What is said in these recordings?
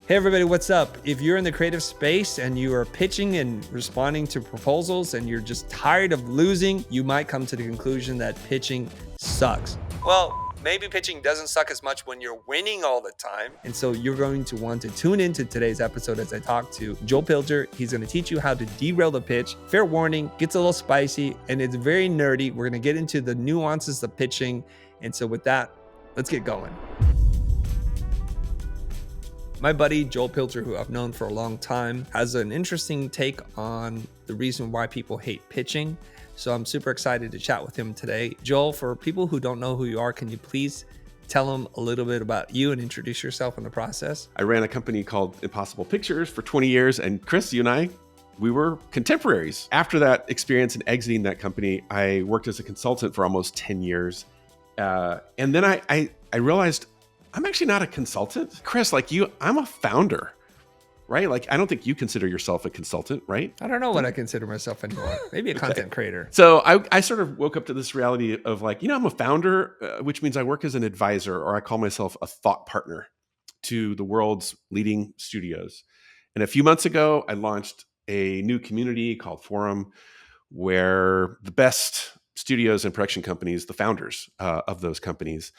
Hey everybody, what's up? If you're in the creative space and you are pitching and responding to proposals and you're just tired of losing, you might come to the conclusion that pitching sucks. Well, maybe pitching doesn't suck as much when you're winning all the time. And so you're going to want to tune into today's episode as I talk to Joel Pilger. He's going to teach you how to derail the pitch. Fair warning, gets a little spicy and it's very nerdy. We're going to get into the nuances of pitching. And so with that, let's get going. My buddy, Joel Pilger, who I've known for a long time, has an interesting take on the reason why people hate pitching. So I'm super excited to chat with him today. Joel, for people who don't know who you are, can you please tell them a little bit about you and introduce yourself in the process? I ran a company called Impossible Pictures for 20 years. And Chris, you and I, we were contemporaries. After that experience and exiting that company, I worked as a consultant for almost 10 years. And then I realized I'm actually not a consultant. Chris, like you, I'm a founder, right? Like, I don't think you consider yourself a consultant, right? I don't know what I consider myself anymore. Maybe a content creator. So I sort of woke up to this reality of like, I'm a founder, which means I work as an advisor, or I call myself a thought partner to the world's leading studios. And a few months ago, I launched a new community called Forum, where the best studios and production companies, the founders of those companies,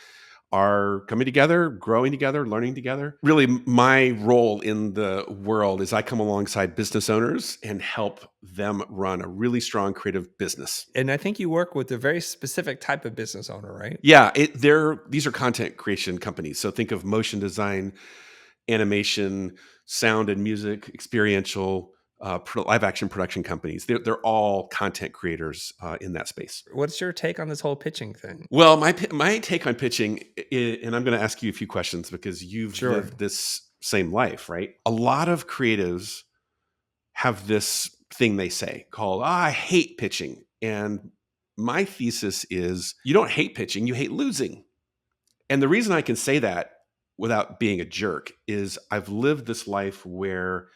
are coming together, growing together, learning together. Really, my role in the world is I come alongside business owners and help them run a really strong creative business. And I think you work with a very specific type of business owner, right? Yeah, these are content creation companies. So think of motion design, animation, sound and music, experiential, live action production companies. They're all content creators in that space. What's your take on this whole pitching thing? Well, my take on pitching, and I'm going to ask you a few questions because you've lived this same life, right? A lot of creatives have this thing they say called, I hate pitching. And my thesis is you don't hate pitching, you hate losing. And the reason I can say that without being a jerk is I've lived this life where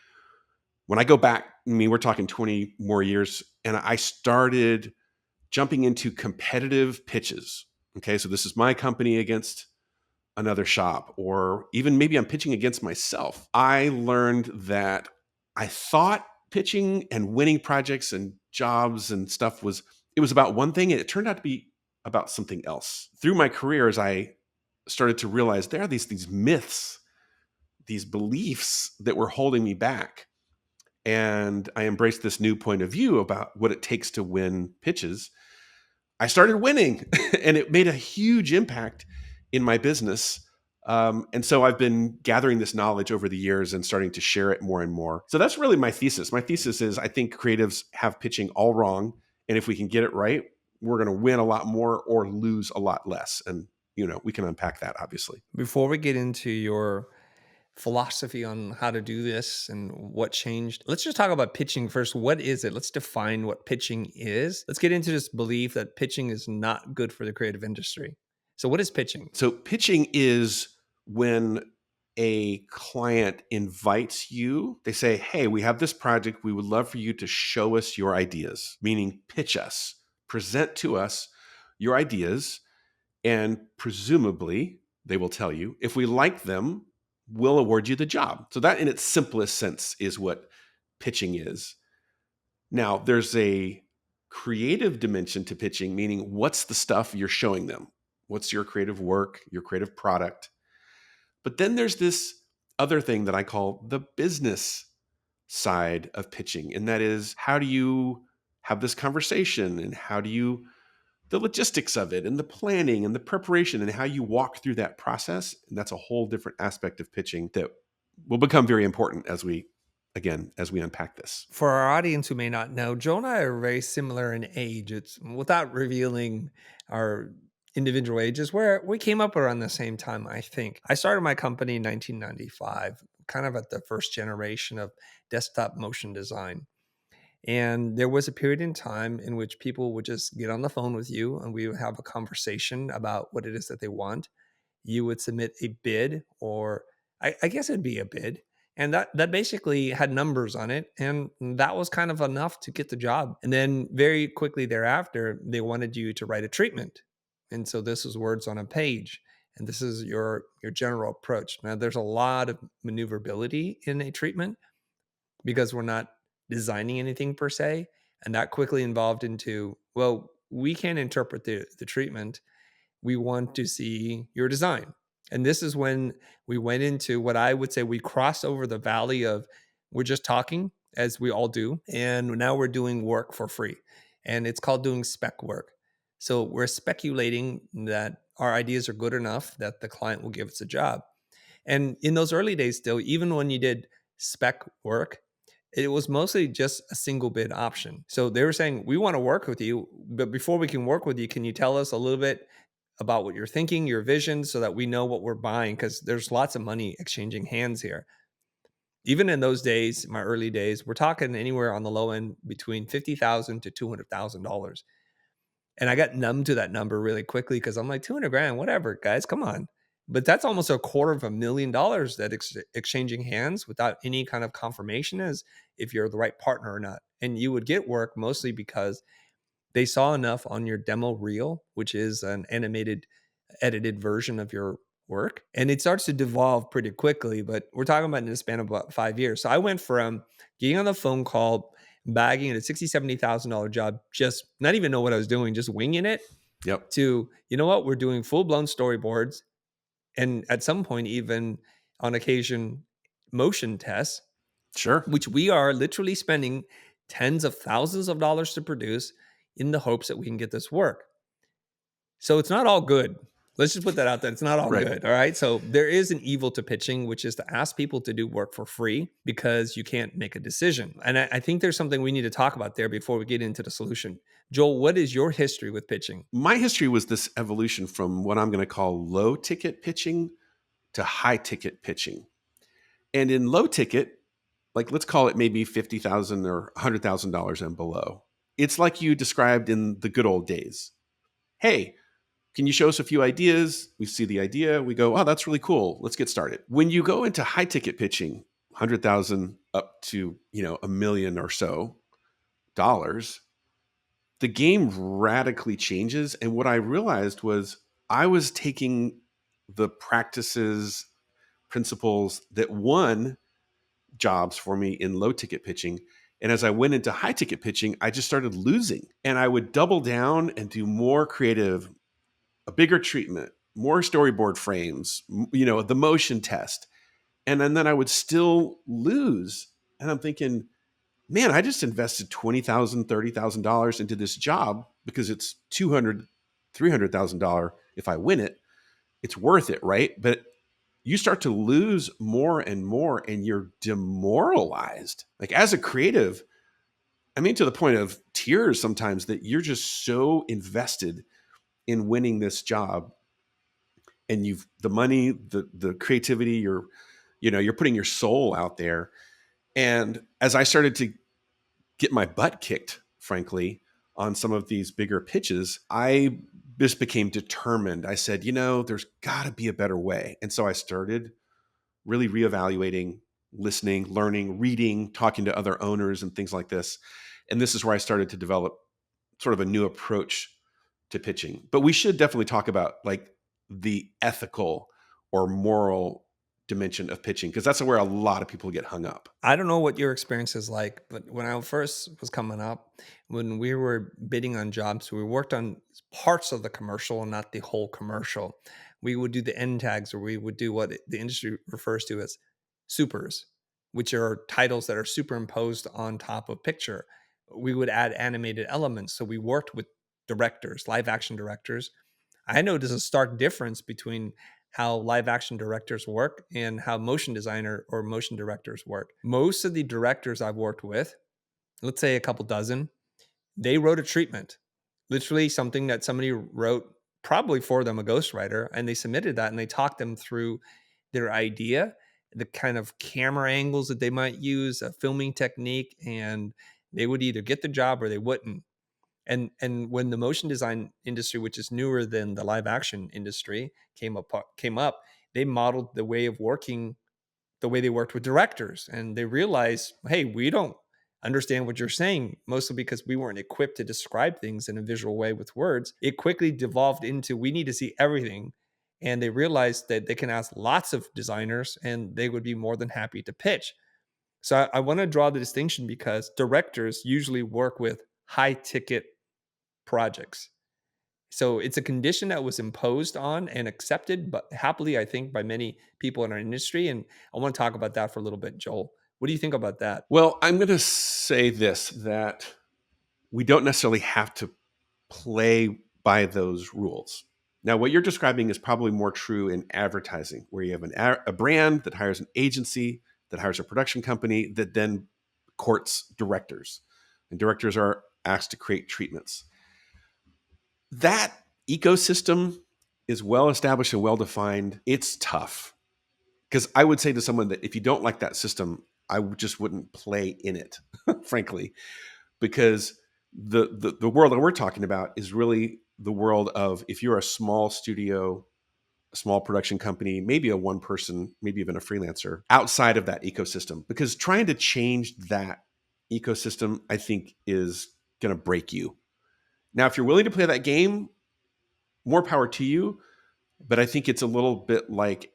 when I go back, we're talking 20 more years, and I started jumping into competitive pitches. Okay, so this is my company against another shop, or even maybe I'm pitching against myself. I learned that I thought pitching and winning projects and jobs and stuff was about one thing, and it turned out to be about something else. Through my career, as I started to realize there are these myths, these beliefs that were holding me back. And I embraced this new point of view about what it takes to win pitches. I started winning and it made a huge impact in my business. And so I've been gathering this knowledge over the years and starting to share it more and more. So that's really my thesis. My thesis is I think creatives have pitching all wrong. And if we can get it right, we're going to win a lot more or lose a lot less. And, we can unpack that, obviously. Before we get into your philosophy on how to do this and what changed, let's just talk about pitching first. What is it? Let's define what pitching is. Let's get into this belief that pitching is not good for the creative industry. So what is pitching? So pitching is when a client invites you, they say, hey, we have this project. We would love for you to show us your ideas, meaning pitch us, present to us your ideas. And presumably they will tell you, if we like them, we'll award you the job. So that in its simplest sense is what pitching is. Now, there's a creative dimension to pitching, meaning what's the stuff you're showing them? What's your creative work, your creative product? But then there's this other thing that I call the business side of pitching. And that is, how do you have this conversation, and how do you the logistics of it, and the planning and the preparation, and how you walk through that process. And that's a whole different aspect of pitching that will become very important as we unpack this. For our audience who may not know, Joe and I are very similar in age. It's without revealing our individual ages, where we came up around the same time, I think. I started my company in 1995, kind of at the first generation of desktop motion design. And there was a period in time in which people would just get on the phone with you and we would have a conversation about what it is that they want. You would submit a bid, or I guess it'd be a bid. And that basically had numbers on it. And that was kind of enough to get the job. And then very quickly thereafter, they wanted you to write a treatment. And so this was words on a page. and this is your general approach. Now, there's a lot of maneuverability in a treatment because we're not designing anything per se, and that quickly evolved into, well, we can't interpret the treatment. We want to see your design. And this is when we went into what I would say we crossed over the valley of we're just talking, as we all do, and now we're doing work for free. And it's called doing spec work. So we're speculating that our ideas are good enough that the client will give us a job. And in those early days, still, even when you did spec work, it was mostly just a single bid option. So they were saying, we want to work with you, but before we can work with you, can you tell us a little bit about what you're thinking, your vision, so that we know what we're buying? Because there's lots of money exchanging hands here. Even in those days, my early days, we're talking anywhere on the low end between $50,000 to $200,000. And I got numb to that number really quickly because I'm like, 200 grand, whatever, guys, come on. But that's almost $250,000 that exchanging hands without any kind of confirmation is if you're the right partner or not. And you would get work mostly because they saw enough on your demo reel, which is an animated, edited version of your work. And it starts to devolve pretty quickly, but we're talking about in the span of about 5 years. So I went from getting on the phone call, bagging at a $60,000, $70,000 job, just not even know what I was doing, just winging it, Yep. to, you know what, we're doing full blown storyboards. And at some point, even on occasion, motion tests, Sure. which we are literally spending tens of thousands of dollars to produce in the hopes that we can get this work. So it's not all good. Let's just put that out there. It's not all Right. good. All right. So there is an evil to pitching, which is to ask people to do work for free because you can't make a decision. And I think there's something we need to talk about there before we get into the solution. Joel, what is your history with pitching? My history was this evolution from what I'm going to call low ticket pitching to high ticket pitching. And in low ticket, like let's call it maybe $50,000 or $100,000 and below. It's like you described in the good old days. Hey, can you show us a few ideas? We see the idea, we go, oh, that's really cool. Let's get started. When you go into high ticket pitching, 100,000 up to, a million or so dollars, the game radically changes. And what I realized was I was taking the practices, principles that won jobs for me in low ticket pitching. And as I went into high ticket pitching, I just started losing. And I would double down and do more creative, a bigger treatment, more storyboard frames, the motion test. And then I would still lose. And I'm thinking, man, I just invested $20,000, $30,000 into this job because it's $200,000, $300,000. If I win it, it's worth it, right? But you start to lose more and more and you're demoralized. Like as a creative, I mean, to the point of tears sometimes, that you're just so invested in winning this job, and you've the money, the creativity, you're putting your soul out there. And as I started to get my butt kicked, frankly, on some of these bigger pitches, I just became determined. I said, there's got to be a better way. And so I started really reevaluating, listening, learning, reading, talking to other owners and things like this. And this is where I started to develop sort of a new approach to pitching. But we should definitely talk about like the ethical or moral dimension of pitching, because that's where a lot of people get hung up. I don't know what your experience is like, but when I first was coming up, when we were bidding on jobs, we worked on parts of the commercial and not the whole commercial. We would do the end tags, or we would do what the industry refers to as supers, which are titles that are superimposed on top of picture. We would add animated elements. So we worked with directors, live action directors. I noticed a stark difference between how live action directors work and how motion designer or motion directors work. Most of the directors I've worked with, let's say a couple dozen, they wrote a treatment, literally something that somebody wrote probably for them, a ghostwriter, and they submitted that and they talked them through their idea, the kind of camera angles that they might use, a filming technique, and they would either get the job or they wouldn't. And when the motion design industry, which is newer than the live action industry, came up, they modeled the way of working, the way they worked with directors, and they realized, hey, we don't understand what you're saying, mostly because we weren't equipped to describe things in a visual way with words. It quickly devolved into, we need to see everything, and they realized that they can ask lots of designers and they would be more than happy to pitch. So I want to draw the distinction because directors usually work with high ticket projects. So it's a condition that was imposed on and accepted, but happily, I think, by many people in our industry. And I want to talk about that for a little bit, Joel. What do you think about that? Well, I'm going to say this, that we don't necessarily have to play by those rules. Now, what you're describing is probably more true in advertising, where you have a brand that hires an agency, that hires a production company, that then courts directors. And directors are asked to create treatments. That ecosystem is well established and well defined. It's tough. Because I would say to someone that if you don't like that system, I just wouldn't play in it, frankly, because the world that we're talking about is really the world of, if you're a small studio, a small production company, maybe a one person, maybe even a freelancer outside of that ecosystem, because trying to change that ecosystem, I think, is going to break you. Now, if you're willing to play that game, more power to you. But I think it's a little bit like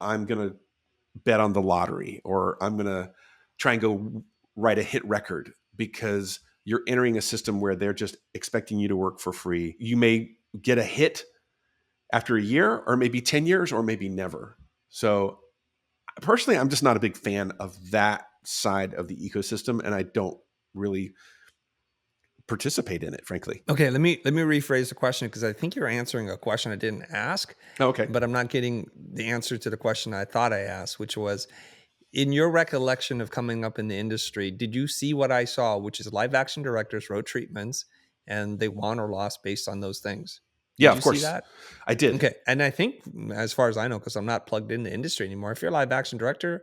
I'm going to bet on the lottery, or I'm going to try and go write a hit record, because you're entering a system where they're just expecting you to work for free. You may get a hit after a year, or maybe 10 years, or maybe never. So personally, I'm just not a big fan of that side of the ecosystem, and I don't really participate in it, frankly. Okay, let me rephrase the question because I think you're answering a question I didn't ask, Oh, okay. but I'm not getting the answer to the question I thought I asked, which was, in your recollection of coming up in the industry, did you see what I saw, which is live action directors wrote treatments and they won or lost based on those things? Yeah, Did of you see course. that? I did. Okay. And I think, as far as I know, because I'm not plugged in the industry anymore, if you're a live action director,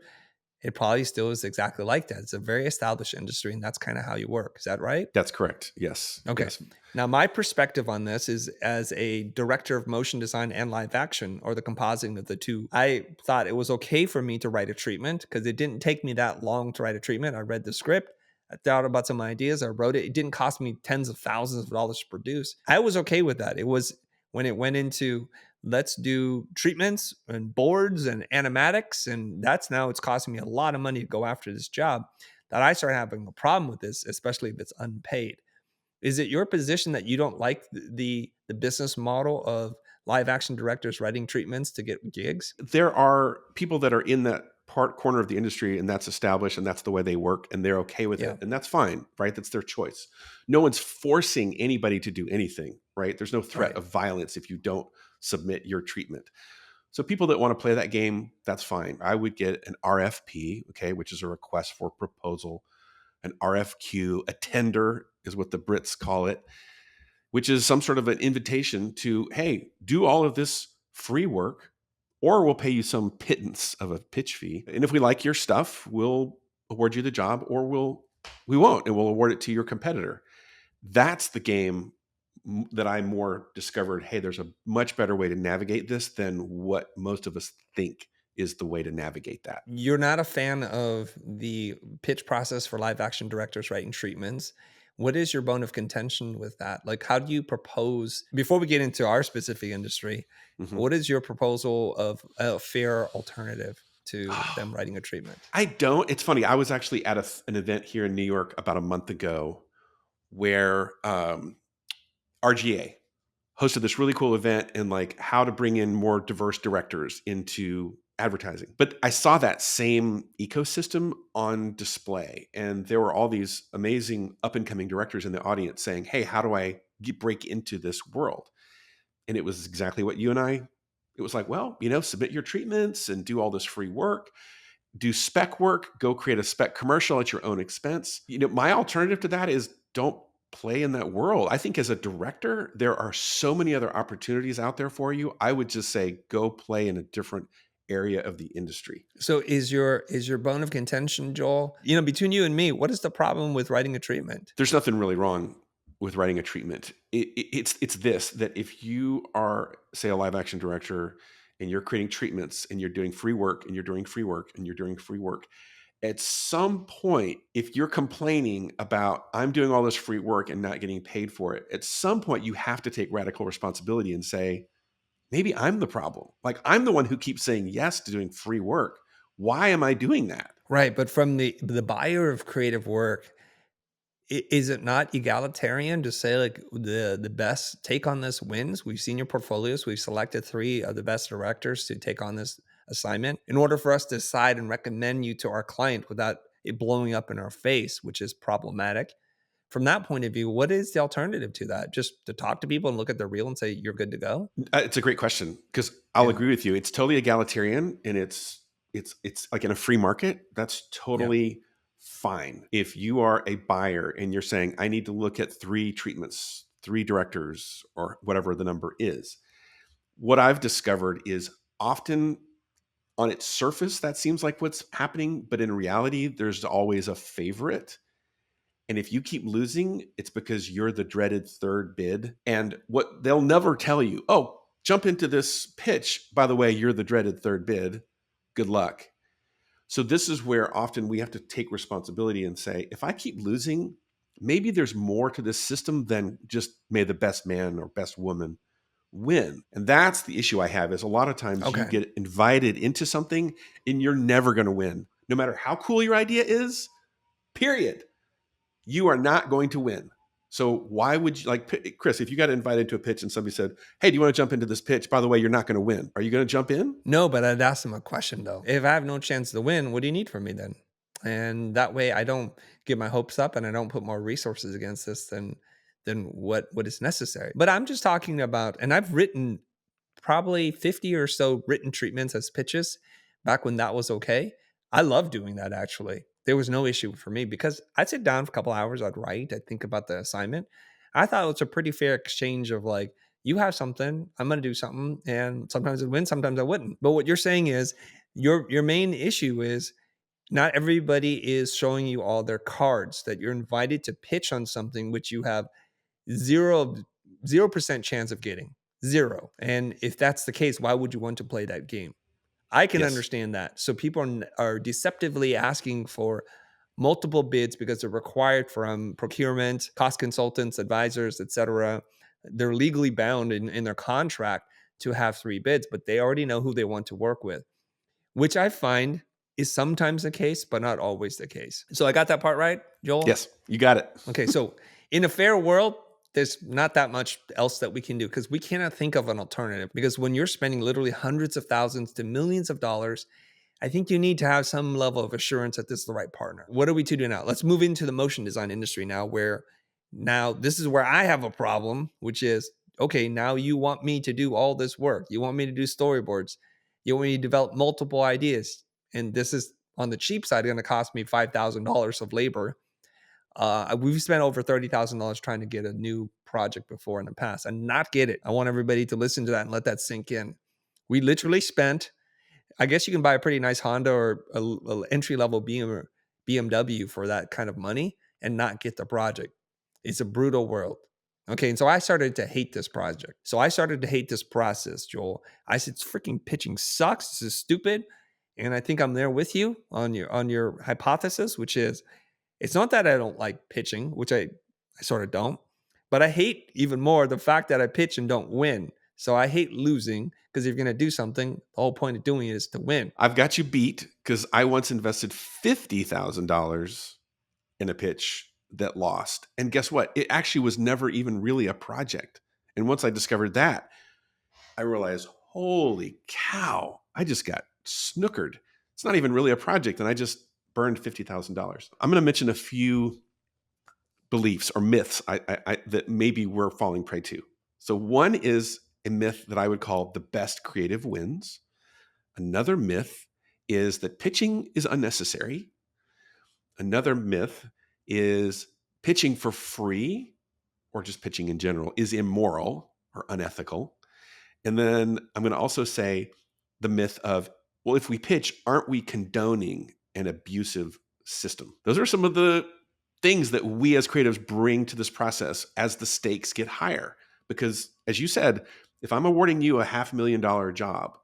it probably still is exactly like that. It's a very established industry, and that's kind of how you work. Is that right? That's correct. Yes. Okay. Yes. Now, my perspective on this is as a director of motion design and live action, or the compositing of the two. I thought it was okay for me to write a treatment because it didn't take me that long to write a treatment. I read the script, I thought about some ideas, I wrote it. It didn't cost me tens of thousands of dollars to produce. I was okay with that. It was when it went into, let's do treatments and boards and animatics, and it's costing me a lot of money to go after this job, that I started having a problem with this, especially if it's unpaid. Is it your position that you don't like the business model of live action directors writing treatments to get gigs? There are people that are in that corner of the industry, and that's established, and that's the way they work, and they're okay with Yeah, it, and that's fine, right? That's their choice. No one's forcing anybody to do anything, right? There's no threat right. of violence if you don't submit your treatment. So people that want to play that game, that's fine. I would get an RFP, okay, which is a request for proposal, an RFQ, a tender is what the Brits call it, which is some sort of an invitation to, hey, do all of this free work, or we'll pay you some pittance of a pitch fee. And if we like your stuff, we'll award you the job, or we won't, and we'll award it to your competitor. That's the game that I more discovered, hey, there's a much better way to navigate this than what most of us think is the way to navigate that. You're not a fan of the pitch process for live action directors writing treatments. What is your bone of contention with that? Like, how do you propose, before we get into our specific industry, Mhm. what is your proposal of a fair alternative to them writing a treatment? I don't. It's funny. I was actually at an event here in New York about a month ago where RGA hosted this really cool event, and like how to bring in more diverse directors into advertising. But I saw that same ecosystem on display, and there were all these amazing up and coming directors in the audience saying, "Hey, how do I break into this world?" And it was exactly what you and I. It was like, well, submit your treatments and do all this free work, do spec work, go create a spec commercial at your own expense. My alternative to that is don't play in that world. I think as a director, there are so many other opportunities out there for you. I would just say go play in a different area of the industry. So is your bone of contention, Joel? Between you and me, what is the problem with writing a treatment? There's nothing really wrong with writing a treatment. It's this, that if you are, say, a live action director, and you're creating treatments, and you're doing free work, and you're doing free work, and you're doing free work, at some point, if you're complaining about, I'm doing all this free work and not getting paid for it, at some point you have to take radical responsibility and say, maybe I'm the problem. Like, I'm the one who keeps saying yes to doing free work. Why am I doing that? Right, but from the buyer of creative work, is it not egalitarian to say like the best take on this wins? We've seen your portfolios. We've selected 3 of the best directors to take on this assignment in order for us to decide and recommend you to our client without it blowing up in our face, which is problematic. From that point of view, what is the alternative to that? Just to talk to people and look at their reel and say you're good to go? It's a great question, because I'll Yeah, agree with you. It's totally egalitarian, and it's like in a free market, that's yeah, totally fine. If you are a buyer and you're saying, I need to look at 3 treatments, 3 directors, or whatever the number is, what I've discovered is often on its surface, that seems like what's happening, but in reality, there's always a favorite. And if you keep losing, it's because you're the dreaded third bid. And what they'll never tell you, oh, jump into this pitch. By the way, you're the dreaded third bid. Good luck. So this is where often we have to take responsibility and say, if I keep losing, maybe there's more to this system than just may the best man or best woman win. And that's the issue I have, is a lot of times you okay. get invited into something and you're never going to win. No matter how cool your idea is, period, you are not going to win. So why would you, like, Chris, if you got invited to a pitch and somebody said, hey, do you want to jump into this pitch? By the way, you're not going to win. Are you going to jump in? No, but I'd ask them a question though. If I have no chance to win, what do you need from me then? And that way I don't get my hopes up and I don't put more resources against this than what is necessary. But I'm just talking about, and I've written probably 50 or so written treatments as pitches back when that was okay. I love doing that actually. There was no issue for me because I'd sit down for a couple hours, I'd write, I'd think about the assignment. I thought it was a pretty fair exchange of like, you have something, I'm going to do something, and sometimes I'd win, sometimes I wouldn't. But what you're saying is your main issue is not everybody is showing you all their cards, that you're invited to pitch on something which you have zero 0% chance of getting. Zero. And if that's the case, why would you want to play that game? I can Yes. understand that. So people are deceptively asking for multiple bids because they're required from procurement, cost consultants, advisors, etc. They're legally bound in their contract to have 3 bids, but they already know who they want to work with, which I find is sometimes the case, but not always the case. So I got that part right, Joel? Yes, you got it. Okay, so in a fair world, there's not that much else that we can do because we cannot think of an alternative. Because when you're spending literally hundreds of thousands to millions of dollars, I think you need to have some level of assurance that this is the right partner. What are we to do now? Let's move into the motion design industry now, where now this is where I have a problem, which is okay, now you want me to do all this work. You want me to do storyboards. You want me to develop multiple ideas. And this is on the cheap side going to cost me $5,000 of labor. We've spent over $30,000 trying to get a new project before in the past and not get it. I want everybody to listen to that and let that sink in. We literally spent, I guess you can buy a pretty nice Honda or a entry level BMW for that kind of money and not get the project. It's a brutal world. Okay, and so I started to hate this project. So I started to hate this process, Joel. I said, freaking pitching sucks. This is stupid. And I think I'm there with you on your hypothesis, which is it's not that I don't like pitching, which I sort of don't, but I hate even more the fact that I pitch and don't win. So I hate losing because if you're going to do something, the whole point of doing it is to win. I've got you beat, because I once invested $50,000 in a pitch that lost. And guess what? It actually was never even really a project. And once I discovered that, I realized, holy cow, I just got snookered. It's not even really a project. And I just burned $50,000. I'm going to mention a few beliefs or myths that maybe we're falling prey to. So, one is a myth that I would call the best creative wins. Another myth is that pitching is unnecessary. Another myth is pitching for free, or just pitching in general, is immoral or unethical. And then I'm going to also say the myth of, well, if we pitch, aren't we condoning an abusive system? Those are some of the things that we as creatives bring to this process as the stakes get higher. Because as you said, if I'm awarding you a $500,000 job,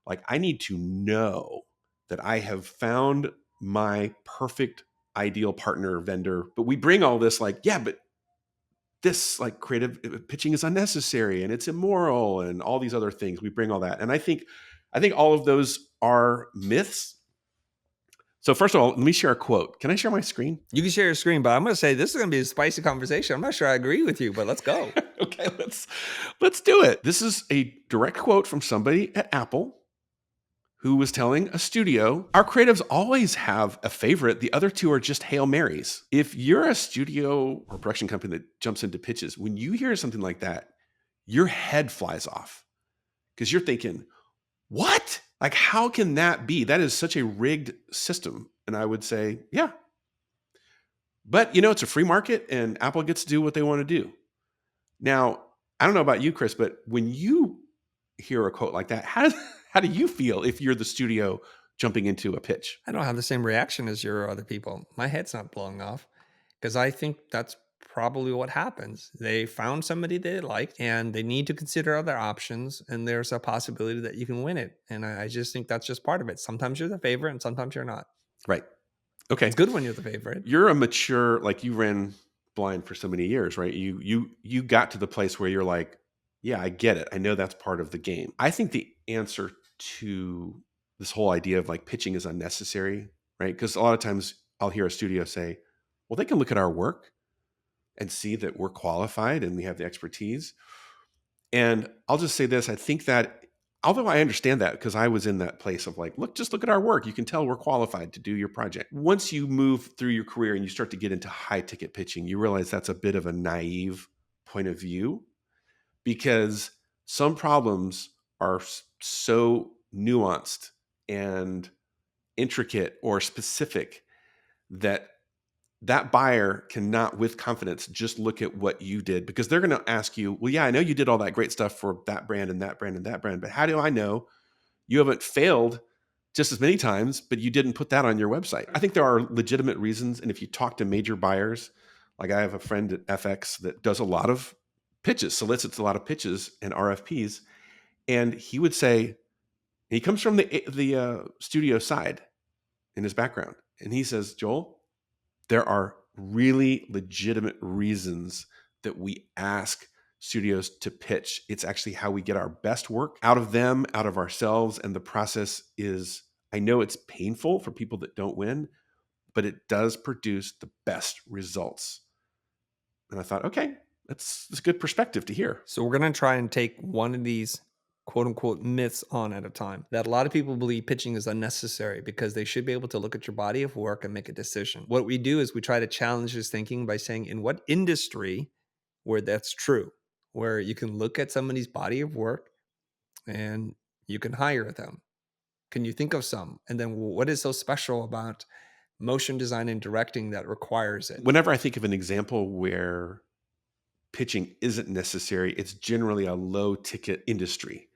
like, I need to know that I have found my perfect ideal partner vendor. But we bring all this like, yeah, but this like creative pitching is unnecessary and it's immoral and all these other things. We bring all that. And I think all of those are myths. So first of all, let me share a quote. Can I share my screen? You can share your screen, but I'm going to say this is going to be a spicy conversation. I'm not sure I agree with you, but let's go. Okay, let's do it. This is a direct quote from somebody at Apple who was telling a studio, our creatives always have a favorite. The other two are just Hail Marys. If you're a studio or production company that jumps into pitches, when you hear something like that, your head flies off because you're thinking, what? Like, how can that be? That is such a rigged system. And I would say, yeah. But, it's a free market and Apple gets to do what they want to do. Now, I don't know about you, Chris, but when you hear a quote like that, how do you feel if you're the studio jumping into a pitch? I don't have the same reaction as your other people. My head's not blowing off because I think that's probably what happens. They found somebody they liked and they need to consider other options. And there's a possibility that you can win it. And I just think that's just part of it. Sometimes you're the favorite and sometimes you're not. Right. Okay. It's good when you're the favorite. You're a mature, like you ran blind for so many years, right? You got to the place where you're like, yeah, I get it. I know that's part of the game. I think the answer to this whole idea of like pitching is unnecessary, right? Because a lot of times I'll hear a studio say, well, they can look at our work and see that we're qualified and we have the expertise. And I'll just say this, I think that although I understand that because I was in that place of like, just look at our work. You can tell we're qualified to do your project. Once you move through your career and you start to get into high ticket pitching, you realize that's a bit of a naive point of view because some problems are so nuanced and intricate or specific that buyer cannot with confidence just look at what you did because they're going to ask you, well, yeah, I know you did all that great stuff for that brand and that brand and that brand, but how do I know you haven't failed just as many times, but you didn't put that on your website? I think there are legitimate reasons. And if you talk to major buyers, like I have a friend at FX that does a lot of pitches, solicits a lot of pitches and RFPs. And he would say, he comes from the studio side in his background. And he says, Joel, there are really legitimate reasons that we ask studios to pitch. It's actually how we get our best work out of them, out of ourselves. And the process is, I know it's painful for people that don't win, but it does produce the best results. And I thought, okay, that's a good perspective to hear. So we're going to try and take one of these quote unquote myths on at a time. That a lot of people believe pitching is unnecessary because they should be able to look at your body of work and make a decision. What we do is we try to challenge this thinking by saying in what industry where that's true, where you can look at somebody's body of work and you can hire them. Can you think of some? And then what is so special about motion design and directing that requires it? Whenever I think of an example where pitching isn't necessary, it's generally a low ticket industry,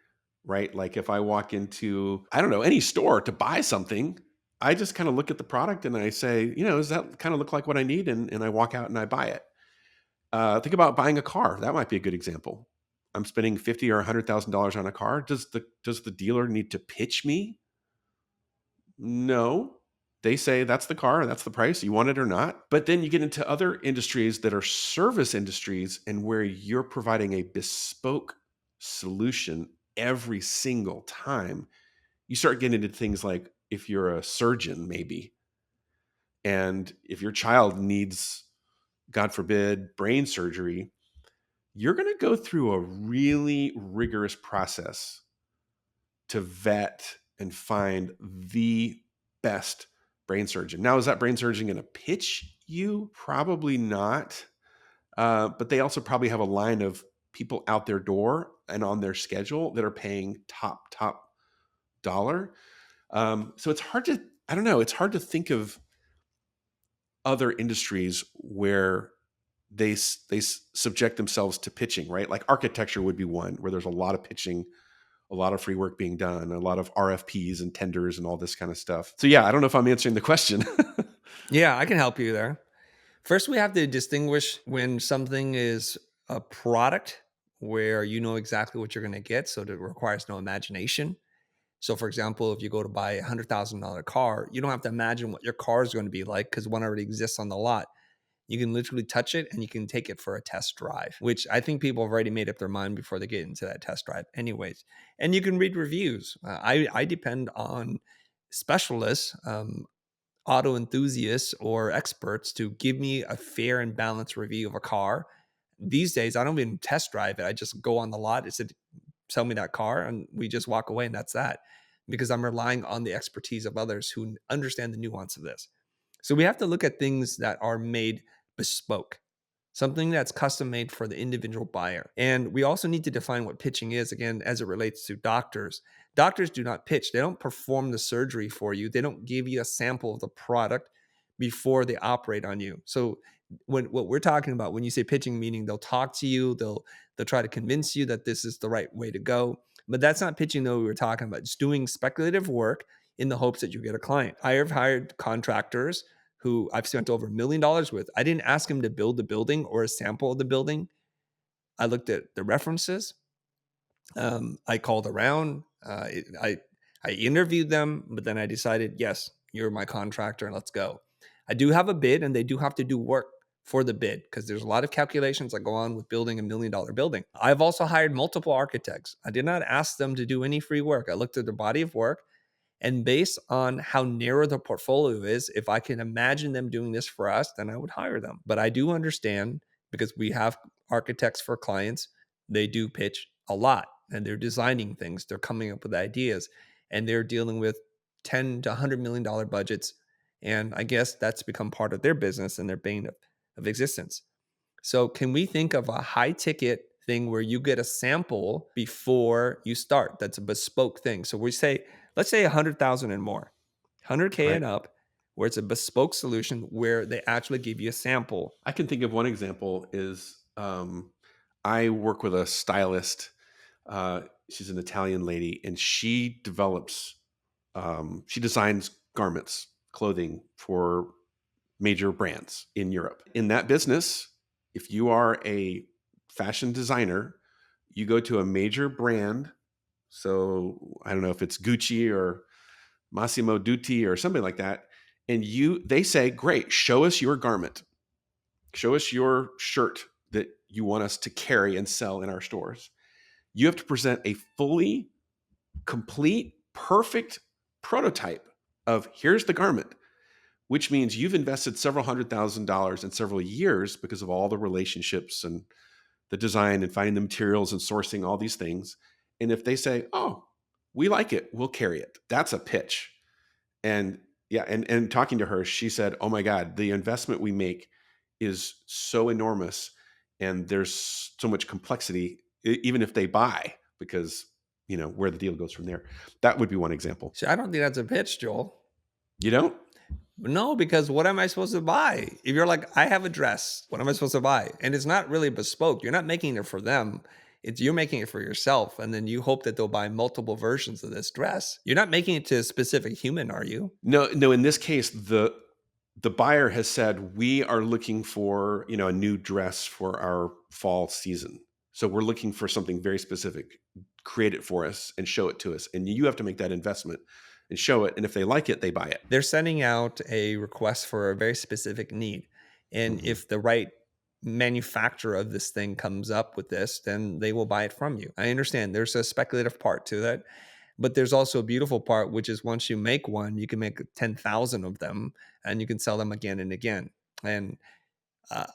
right? Like if I walk into, I don't know, any store to buy something, I just kind of look at the product and I say, does that kind of look like what I need? And I walk out and I buy it. Think about buying a car. That might be a good example. I'm spending $50,000 or $100,000 on a car. Does the dealer need to pitch me? No. They say that's the car, that's the price, you want it or not. But then you get into other industries that are service industries and where you're providing a bespoke solution every single time. You start getting into things like if you're a surgeon, maybe, and if your child needs, God forbid, brain surgery, you're going to go through a really rigorous process to vet and find the best brain surgeon. Now, is that brain surgeon going to pitch you? Probably not. But they also probably have a line of people out their door and on their schedule that are paying top dollar. So it's hard to, I don't know, it's hard to think of other industries where they subject themselves to pitching, right? Like architecture would be one where there's a lot of pitching, a lot of free work being done, a lot of RFPs and tenders and all this kind of stuff. So yeah, I don't know if I'm answering the question. Yeah, I can help you there. First, we have to distinguish when something is a product where you know exactly what you're going to get, so that it requires no imagination. So, for example, if you go to buy $100,000 car, you don't have to imagine what your car is going to be like because one already exists on the lot. You can literally touch it and you can take it for a test drive, which I think people have already made up their mind before they get into that test drive anyways. And you can read reviews. I depend on specialists, auto enthusiasts or experts to give me a fair and balanced review of a car. These days, I don't even test drive it. I just go on the lot. It said, sell me that car, and we just walk away, and that's that, because I'm relying on the expertise of others who understand the nuance of this. So we have to look at things that are made bespoke, something that's custom made for the individual buyer. And we also need to define what pitching is, again, as it relates to doctors. Doctors do not pitch. They don't perform the surgery for you. They don't give you a sample of the product before they operate on you. So what we're talking about when you say pitching, meaning they'll talk to you, they'll try to convince you that this is the right way to go. But that's not pitching, though. We were talking about just doing speculative work in the hopes that you get a client. I have hired contractors who I've spent over $1 million with. I didn't ask him to build the building or a sample of the building. I looked at the references. I called around. I interviewed them, but then I decided, yes, you're my contractor, and let's go. I do have a bid, and they do have to do work for the bid because there's a lot of calculations that go on with building $1 million building. I've also hired multiple architects. I did not ask them to do any free work. I looked at their body of work. And based on how narrow the portfolio is, if I can imagine them doing this for us, then I would hire them. But I do understand, because we have architects for clients, they do pitch a lot and they're designing things, they're coming up with ideas, and they're dealing with 10 to $100 million budgets. And I guess that's become part of their business and their bane of existence. So can we think of a high ticket thing where you get a sample before you start? That's a bespoke thing. So we say, let's say 100,000 and more, 100K Right. and up, where it's a bespoke solution where they actually give you a sample. I can think of one example is I work with a stylist. She's an Italian lady, and she designs garments, clothing for major brands in Europe. In that business, if you are a fashion designer, you go to a major brand. So I don't know if it's Gucci or Massimo Dutti or something like that. And they say, great, show us your garment. Show us your shirt that you want us to carry and sell in our stores. You have to present a fully complete, perfect prototype of here's the garment, which means you've invested several $100,000 in several years because of all the relationships and the design and finding the materials and sourcing all these things. And if they say, oh, we like it, we'll carry it. That's a pitch. And yeah, and talking to her, she said, oh my God, the investment we make is so enormous and there's so much complexity, even if they buy, because where the deal goes from there. That would be one example. So I don't think that's a pitch, Joel. You don't? No, because what am I supposed to buy? If you're like, I have a dress, what am I supposed to buy? And it's not really bespoke. You're not making it for them. You're making it for yourself. And then you hope that they'll buy multiple versions of this dress. You're not making it to a specific human, are you? No. In this case, the buyer has said, we are looking for, a new dress for our fall season. So we're looking for something very specific. Create it for us and show it to us. And you have to make that investment and show it. And if they like it, they buy it. They're sending out a request for a very specific need. And if the right manufacturer of this thing comes up with this, then they will buy it from you. I understand there's a speculative part to that, but there's also a beautiful part, which is once you make one, you can make 10,000 of them and you can sell them again and again. And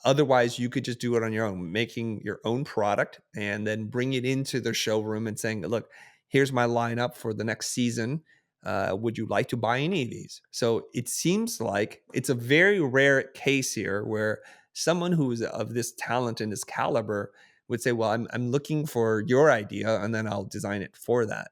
otherwise, you could just do it on your own, making your own product and then bring it into the showroom and saying, look, here's my lineup for the next season. Would you like to buy any of these? So it seems like it's a very rare case here where someone who's of this talent and this caliber would say, well, I'm looking for your idea and then I'll design it for that.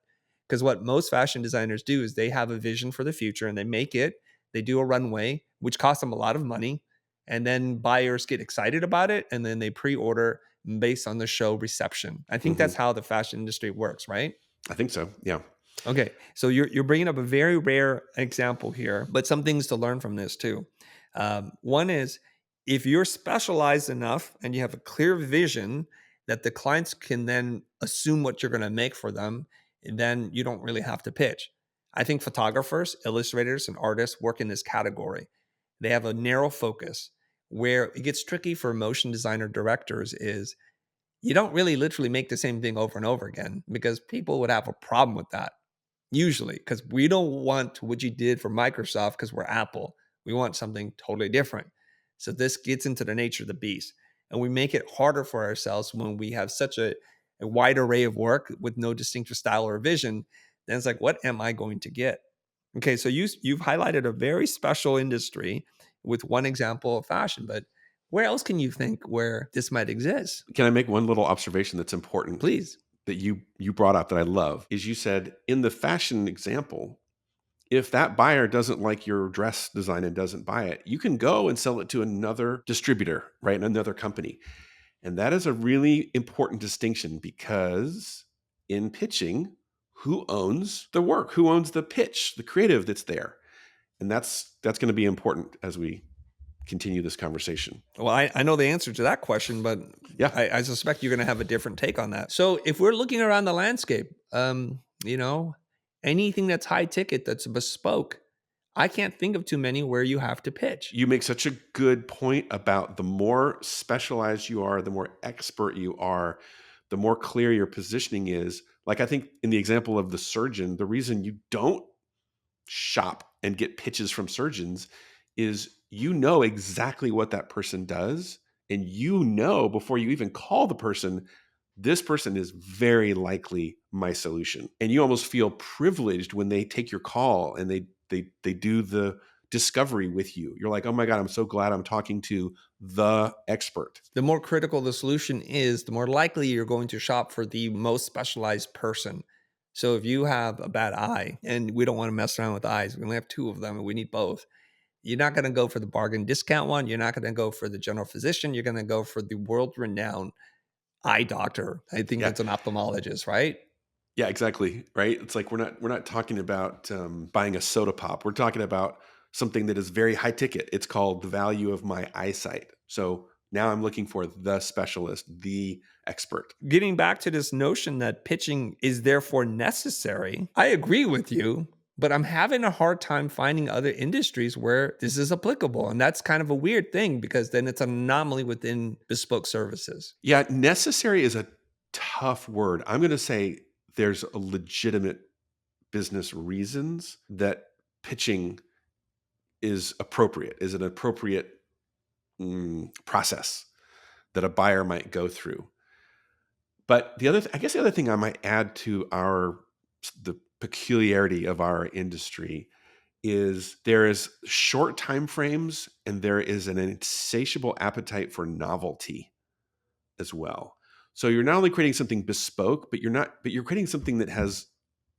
Because what most fashion designers do is they have a vision for the future and they make it, they do a runway, which costs them a lot of money. And then buyers get excited about it and then they pre-order based on the show reception. I think that's how the fashion industry works, right? I think so. Yeah. Okay, so you're bringing up a very rare example here, but some things to learn from this too. One is if you're specialized enough and you have a clear vision that the clients can then assume what you're going to make for them, then you don't really have to pitch. I think photographers, illustrators, and artists work in this category. They have a narrow focus. Where it gets tricky for motion designer directors is you don't really literally make the same thing over and over again, because people would have a problem with that. Usually, because we don't want what you did for Microsoft because we're Apple. We want something totally different. So this gets into the nature of the beast. And we make it harder for ourselves when we have such a wide array of work with no distinctive style or vision. Then it's like, what am I going to get? Okay, so you've highlighted a very special industry with one example of fashion, but where else can you think where this might exist? Can I make one little observation that's important Please. that you brought up that I love? Is you said in the fashion example, if that buyer doesn't like your dress design and doesn't buy it, you can go and sell it to another distributor, right? Another company. And that is a really important distinction, because in pitching, who owns the work? Who owns the pitch, the creative that's there? And that's going to be important as we continue this conversation. Well, I know the answer to that question, but Yeah. I suspect you're going to have a different take on that. So if we're looking around the landscape, you know, anything that's high ticket, that's bespoke, I can't think of too many where you have to pitch. You make such a good point about the more specialized you are, the more expert you are, the more clear your positioning is. Like, I think in the example of the surgeon, the reason you don't shop and get pitches from surgeons is you know exactly what that person does. And you know, before you even call the person, this person is very likely my solution. And you almost feel privileged when they take your call and they do the discovery with you. You're like, oh my God, I'm so glad I'm talking to the expert. The more critical the solution is, the more likely you're going to shop for the most specialized person. So if you have a bad eye, and we don't want to mess around with eyes, we only have two of them and we need both. You're not going to go for the bargain discount one. You're not going to go for the general physician. You're going to go for the world renowned eye doctor. I think Yeah. that's an ophthalmologist, right? Yeah, exactly. Right. It's like we're not talking about buying a soda pop. We're talking about something that is very high ticket. It's called the value of my eyesight. So now I'm looking for the specialist, the expert. Getting back to this notion that pitching is therefore necessary, I agree with you, but I'm having a hard time finding other industries where this is applicable. And that's kind of a weird thing, because then it's an anomaly within bespoke services. Yeah, necessary is a tough word. I'm going to say there's a legitimate business reasons that pitching is appropriate, is an appropriate process that a buyer might go through. But I guess the other thing I might add to the peculiarity of our industry is there is short time frames and there is an insatiable appetite for novelty as well. So you're not only creating something bespoke, but you're creating something that has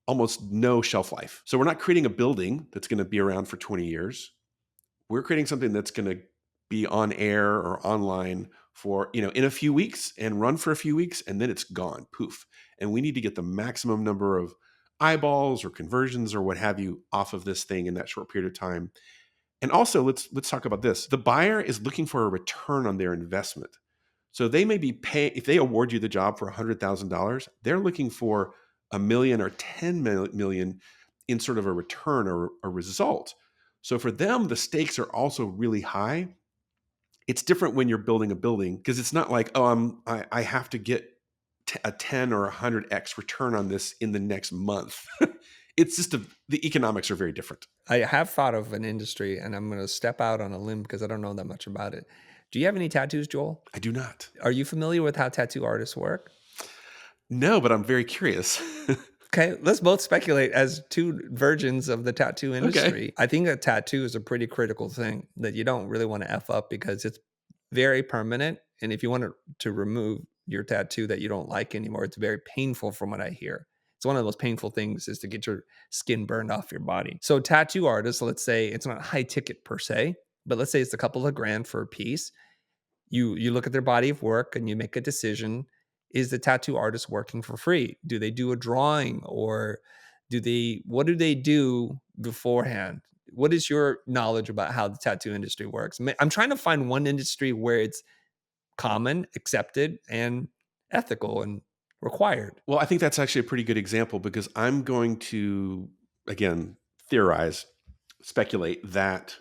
almost no shelf life. So we're not creating a building that's going to be around for 20 years. We're creating something that's going to be on air or online for, in a few weeks and run for a few weeks, and then it's gone, poof. And we need to get the maximum number of eyeballs or conversions or what have you off of this thing in that short period of time. And also, let's talk about this. The buyer is looking for a return on their investment. So they may be paying, if they award you the job for $100,000, they're looking for a million or 10 million in sort of a return or a result. So for them, the stakes are also really high. It's different when you're building a building, because it's not like, oh, I have to get a 10 or 100x return on this in the next month. It's just the economics are very different. I have thought of an industry, and I'm going to step out on a limb because I don't know that much about it. Do you have any tattoos, Joel? I do not. Are you familiar with how tattoo artists work? No, but I'm very curious. Okay, let's both speculate as two virgins of the tattoo industry. Okay. I think a tattoo is a pretty critical thing that you don't really want to F up, because it's very permanent. And if you want to remove your tattoo that you don't like anymore, it's very painful from what I hear. It's one of the most painful things is to get your skin burned off your body. So tattoo artists, let's say it's not high ticket per se, but let's say it's a couple of grand for a piece. You look at their body of work and you make a decision. Is the tattoo artist working for free? Do they do a drawing, or what do they do beforehand? What is your knowledge about how the tattoo industry works? I'm trying to find one industry where it's common, accepted, and ethical and required. Well, I think that's actually a pretty good example, because I'm going to, again, theorize, speculate that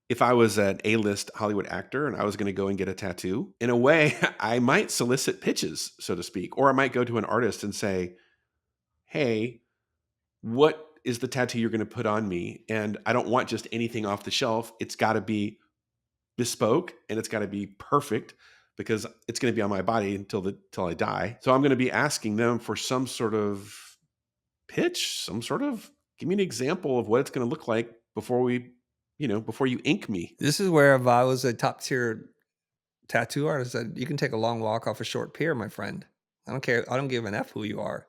if I was an A-list Hollywood actor and I was going to go and get a tattoo, in a way, I might solicit pitches, so to speak, or I might go to an artist and say, hey, what is the tattoo you're going to put on me? And I don't want just anything off the shelf. It's got to be bespoke and it's got to be perfect because it's going to be on my body until I die. So I'm going to be asking them for some sort of pitch, some sort of give me an example of what it's going to look like before you ink me. This is where if I was a top tier tattoo artist, you can take a long walk off a short pier, my friend. I don't care. I don't give an F who you are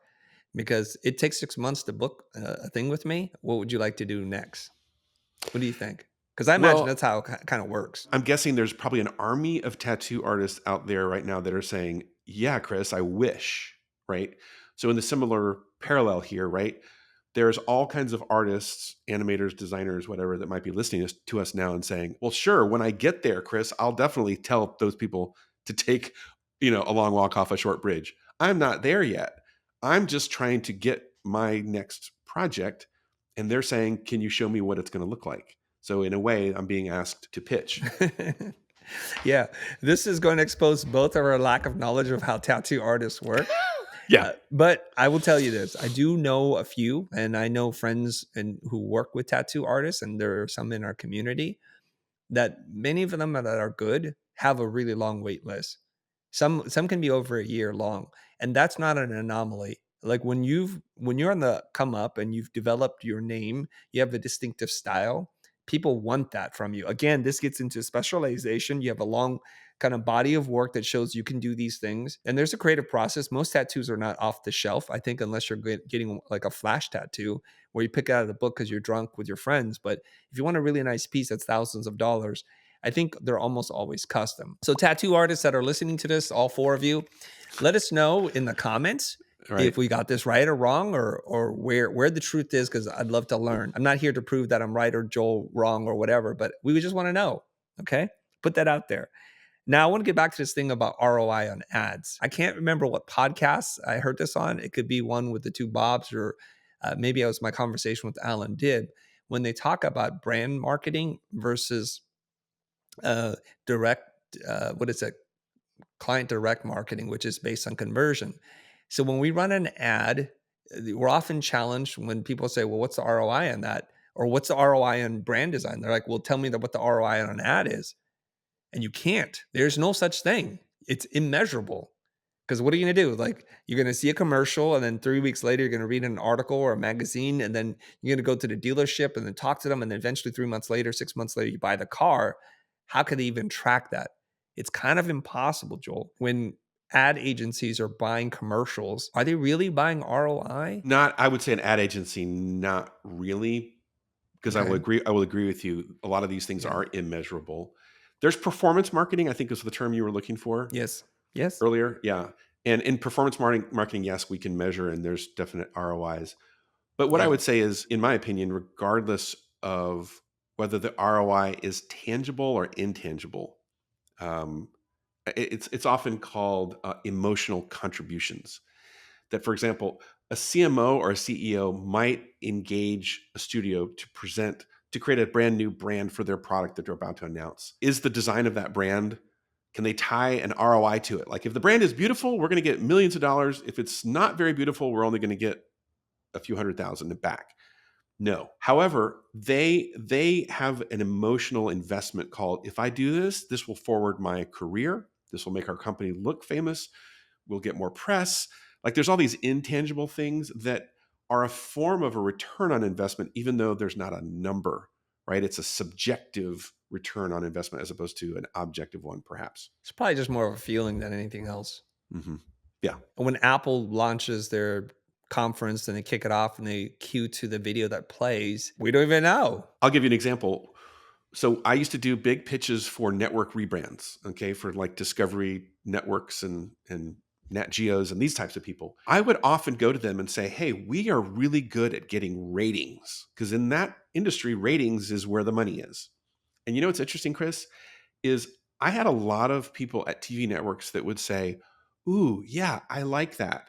because it takes 6 months to book a thing with me. What would you like to do next? What do you think? Because I imagine Well, that's how it kind of works. I'm guessing there's probably an army of tattoo artists out there right now that are saying, yeah, Chris, I wish, right? So in the similar parallel here, right? There's all kinds of artists, animators, designers, whatever, that might be listening to us now and saying, well, sure, when I get there, Chris, I'll definitely tell those people to take, a long walk off a short bridge. I'm not there yet. I'm just trying to get my next project. And they're saying, can you show me what it's going to look like? So in a way, I'm being asked to pitch. Yeah, this is going to expose both of our lack of knowledge of how tattoo artists work. Yeah. But I will tell you this. I do know a few, and I know friends who work with tattoo artists, and there are some in our community that many of them that are good have a really long wait list. Some can be over a year long, and that's not an anomaly. Like when you're on the come up and you've developed your name, you have a distinctive style. People want that from you. Again, this gets into specialization. You have a long kind of body of work that shows you can do these things. And there's a creative process. Most tattoos are not off the shelf, I think, unless you're getting like a flash tattoo where you pick it out of the book because you're drunk with your friends. But if you want a really nice piece that's thousands of dollars, I think they're almost always custom. So tattoo artists that are listening to this, all four of you, let us know in the comments Right. if we got this right or wrong, or where the truth is, because I'd love to learn. I'm not here to prove that I'm right or Joel wrong or whatever, but we just want to know. Okay, put that out there. Now, I want to get back to this thing about ROI on ads. I can't remember what podcast I heard this on. It could be one with the two Bobs, or maybe it was my conversation with Alan Dibb, when they talk about brand marketing versus direct, what is it? Client direct marketing, which is based on conversion. So when we run an ad, we're often challenged when people say, well, what's the ROI on that? Or what's the ROI on brand design? They're like, well, tell me what the ROI on an ad is. And you can't. There's no such thing. It's immeasurable. Because what are you going to do? Like, you're going to see a commercial, and then 3 weeks later, you're going to read an article or a magazine, and then you're going to go to the dealership and then talk to them. And then eventually 3 months later, 6 months later, you buy the car. How could they even track that? It's kind of impossible, Joel. When ad agencies are buying commercials, are they really buying ROI? I would say an ad agency, not really, because Okay. I will agree with you. A lot of these things Yeah. are immeasurable. There's performance marketing, I think is the term you were looking for Yes. Yes. earlier. Yeah. And in performance marketing, yes, we can measure and there's definite ROIs. But what I Yeah. would say is, in my opinion, regardless of whether the ROI is tangible or intangible, um, it's often called emotional contributions. That, for example, a CMO or a CEO might engage a studio to create a brand new brand for their product that they're about to announce. Is the design of that brand, can they tie an ROI to it? Like, if the brand is beautiful, we're going to get millions of dollars. If it's not very beautiful, we're only going to get a few $100,000 back. No. However, they have an emotional investment called, if I do this, this will forward my career. This will make our company look famous. We'll get more press. Like, there's all these intangible things that are a form of a return on investment, even though there's not a number, right? It's a subjective return on investment as opposed to an objective one, perhaps. It's probably just more of a feeling than anything else. Mm-hmm. Yeah. When Apple launches their conference and they kick it off and they cue to the video that plays, we don't even know. I'll give you an example. So I used to do big pitches for network rebrands, okay, for like Discovery Networks and Nat Geos and these types of people. I would often go to them and say, hey, we are really good at getting ratings, because in that industry, ratings is where the money is. And you know what's interesting, Chris, is I had a lot of people at TV networks that would say, ooh, yeah, I like that.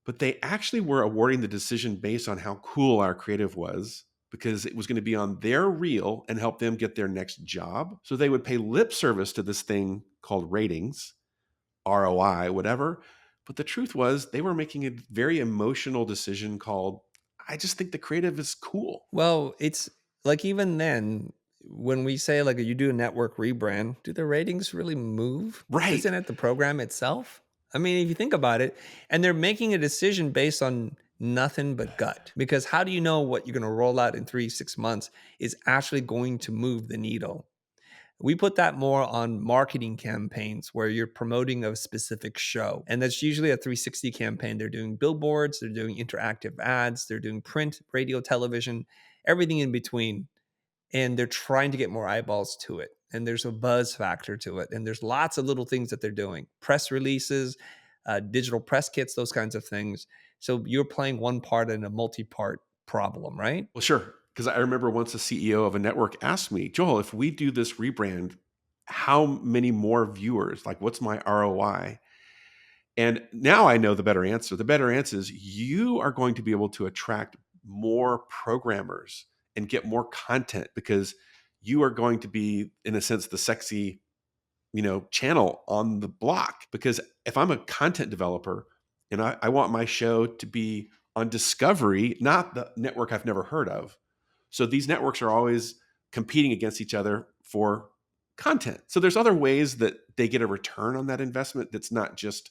But they actually were awarding the decision based on how cool our creative was, because it was going to be on their reel and help them get their next job. So they would pay lip service to this thing called ratings, ROI, whatever. But the truth was they were making a very emotional decision called, I just think the creative is cool. Well, it's like even then, when we say like you do a network rebrand, do the ratings really move? Right. Isn't it the program itself? I mean, if you think about it, and they're making a decision based on nothing but gut. Because how do you know what you're going to roll out in 3, 6 months is actually going to move the needle? We put that more on marketing campaigns where you're promoting a specific show. And that's usually a 360 campaign. They're doing billboards, they're doing interactive ads, they're doing print, radio, television, everything in between. And they're trying to get more eyeballs to it. And there's a buzz factor to it. And there's lots of little things that they're doing, press releases, digital press kits, those kinds of things. So you're playing one part in a multi part problem, right? Well, sure. Because I remember once a CEO of a network asked me, Joel, if we do this rebrand, how many more viewers? Like, what's my ROI? And now I know the better answer. The better answer is you are going to be able to attract more programmers and get more content because you are going to be, in a sense, the sexy, channel on the block. Because if I'm a content developer and I want my show to be on Discovery, not the network I've never heard of. So these networks are always competing against each other for content. So there's other ways that they get a return on that investment that's not just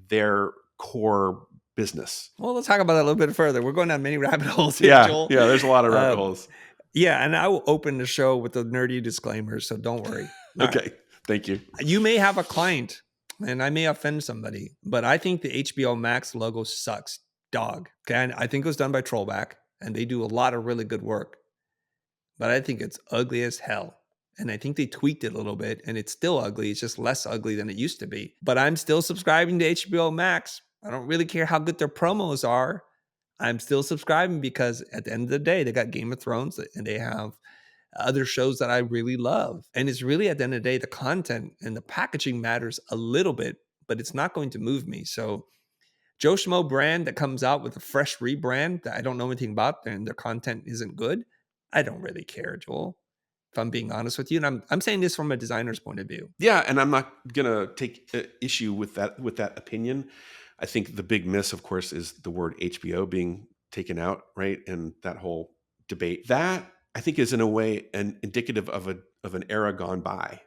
their core business. Well, let's talk about that a little bit further. We're going down many rabbit holes here, Joel. Yeah, there's a lot of rabbit holes. Yeah, and I will open the show with the nerdy disclaimers, so don't worry. Okay, thank you. You may have a client, and I may offend somebody, but I think the HBO Max logo sucks, dog. Okay, and I think it was done by Trollback, and they do a lot of really good work, but I think it's ugly as hell. And I think they tweaked it a little bit, and it's still ugly. It's just less ugly than it used to be. But I'm still subscribing to HBO Max. I don't really care how good their promos are. I'm still subscribing because at the end of the day, they got Game of Thrones and they have other shows that I really love. And it's really at the end of the day, the content and the packaging matters a little bit, but it's not going to move me. So Joe Schmo brand that comes out with a fresh rebrand that I don't know anything about and their content isn't good, I don't really care, Joel. If I'm being honest with you, and I'm saying this from a designer's point of view. Yeah, and I'm not gonna take issue with that opinion. I think the big miss, of course, is the word HBO being taken out, right? And that whole debate. That I think is in a way an indicative of an era gone by,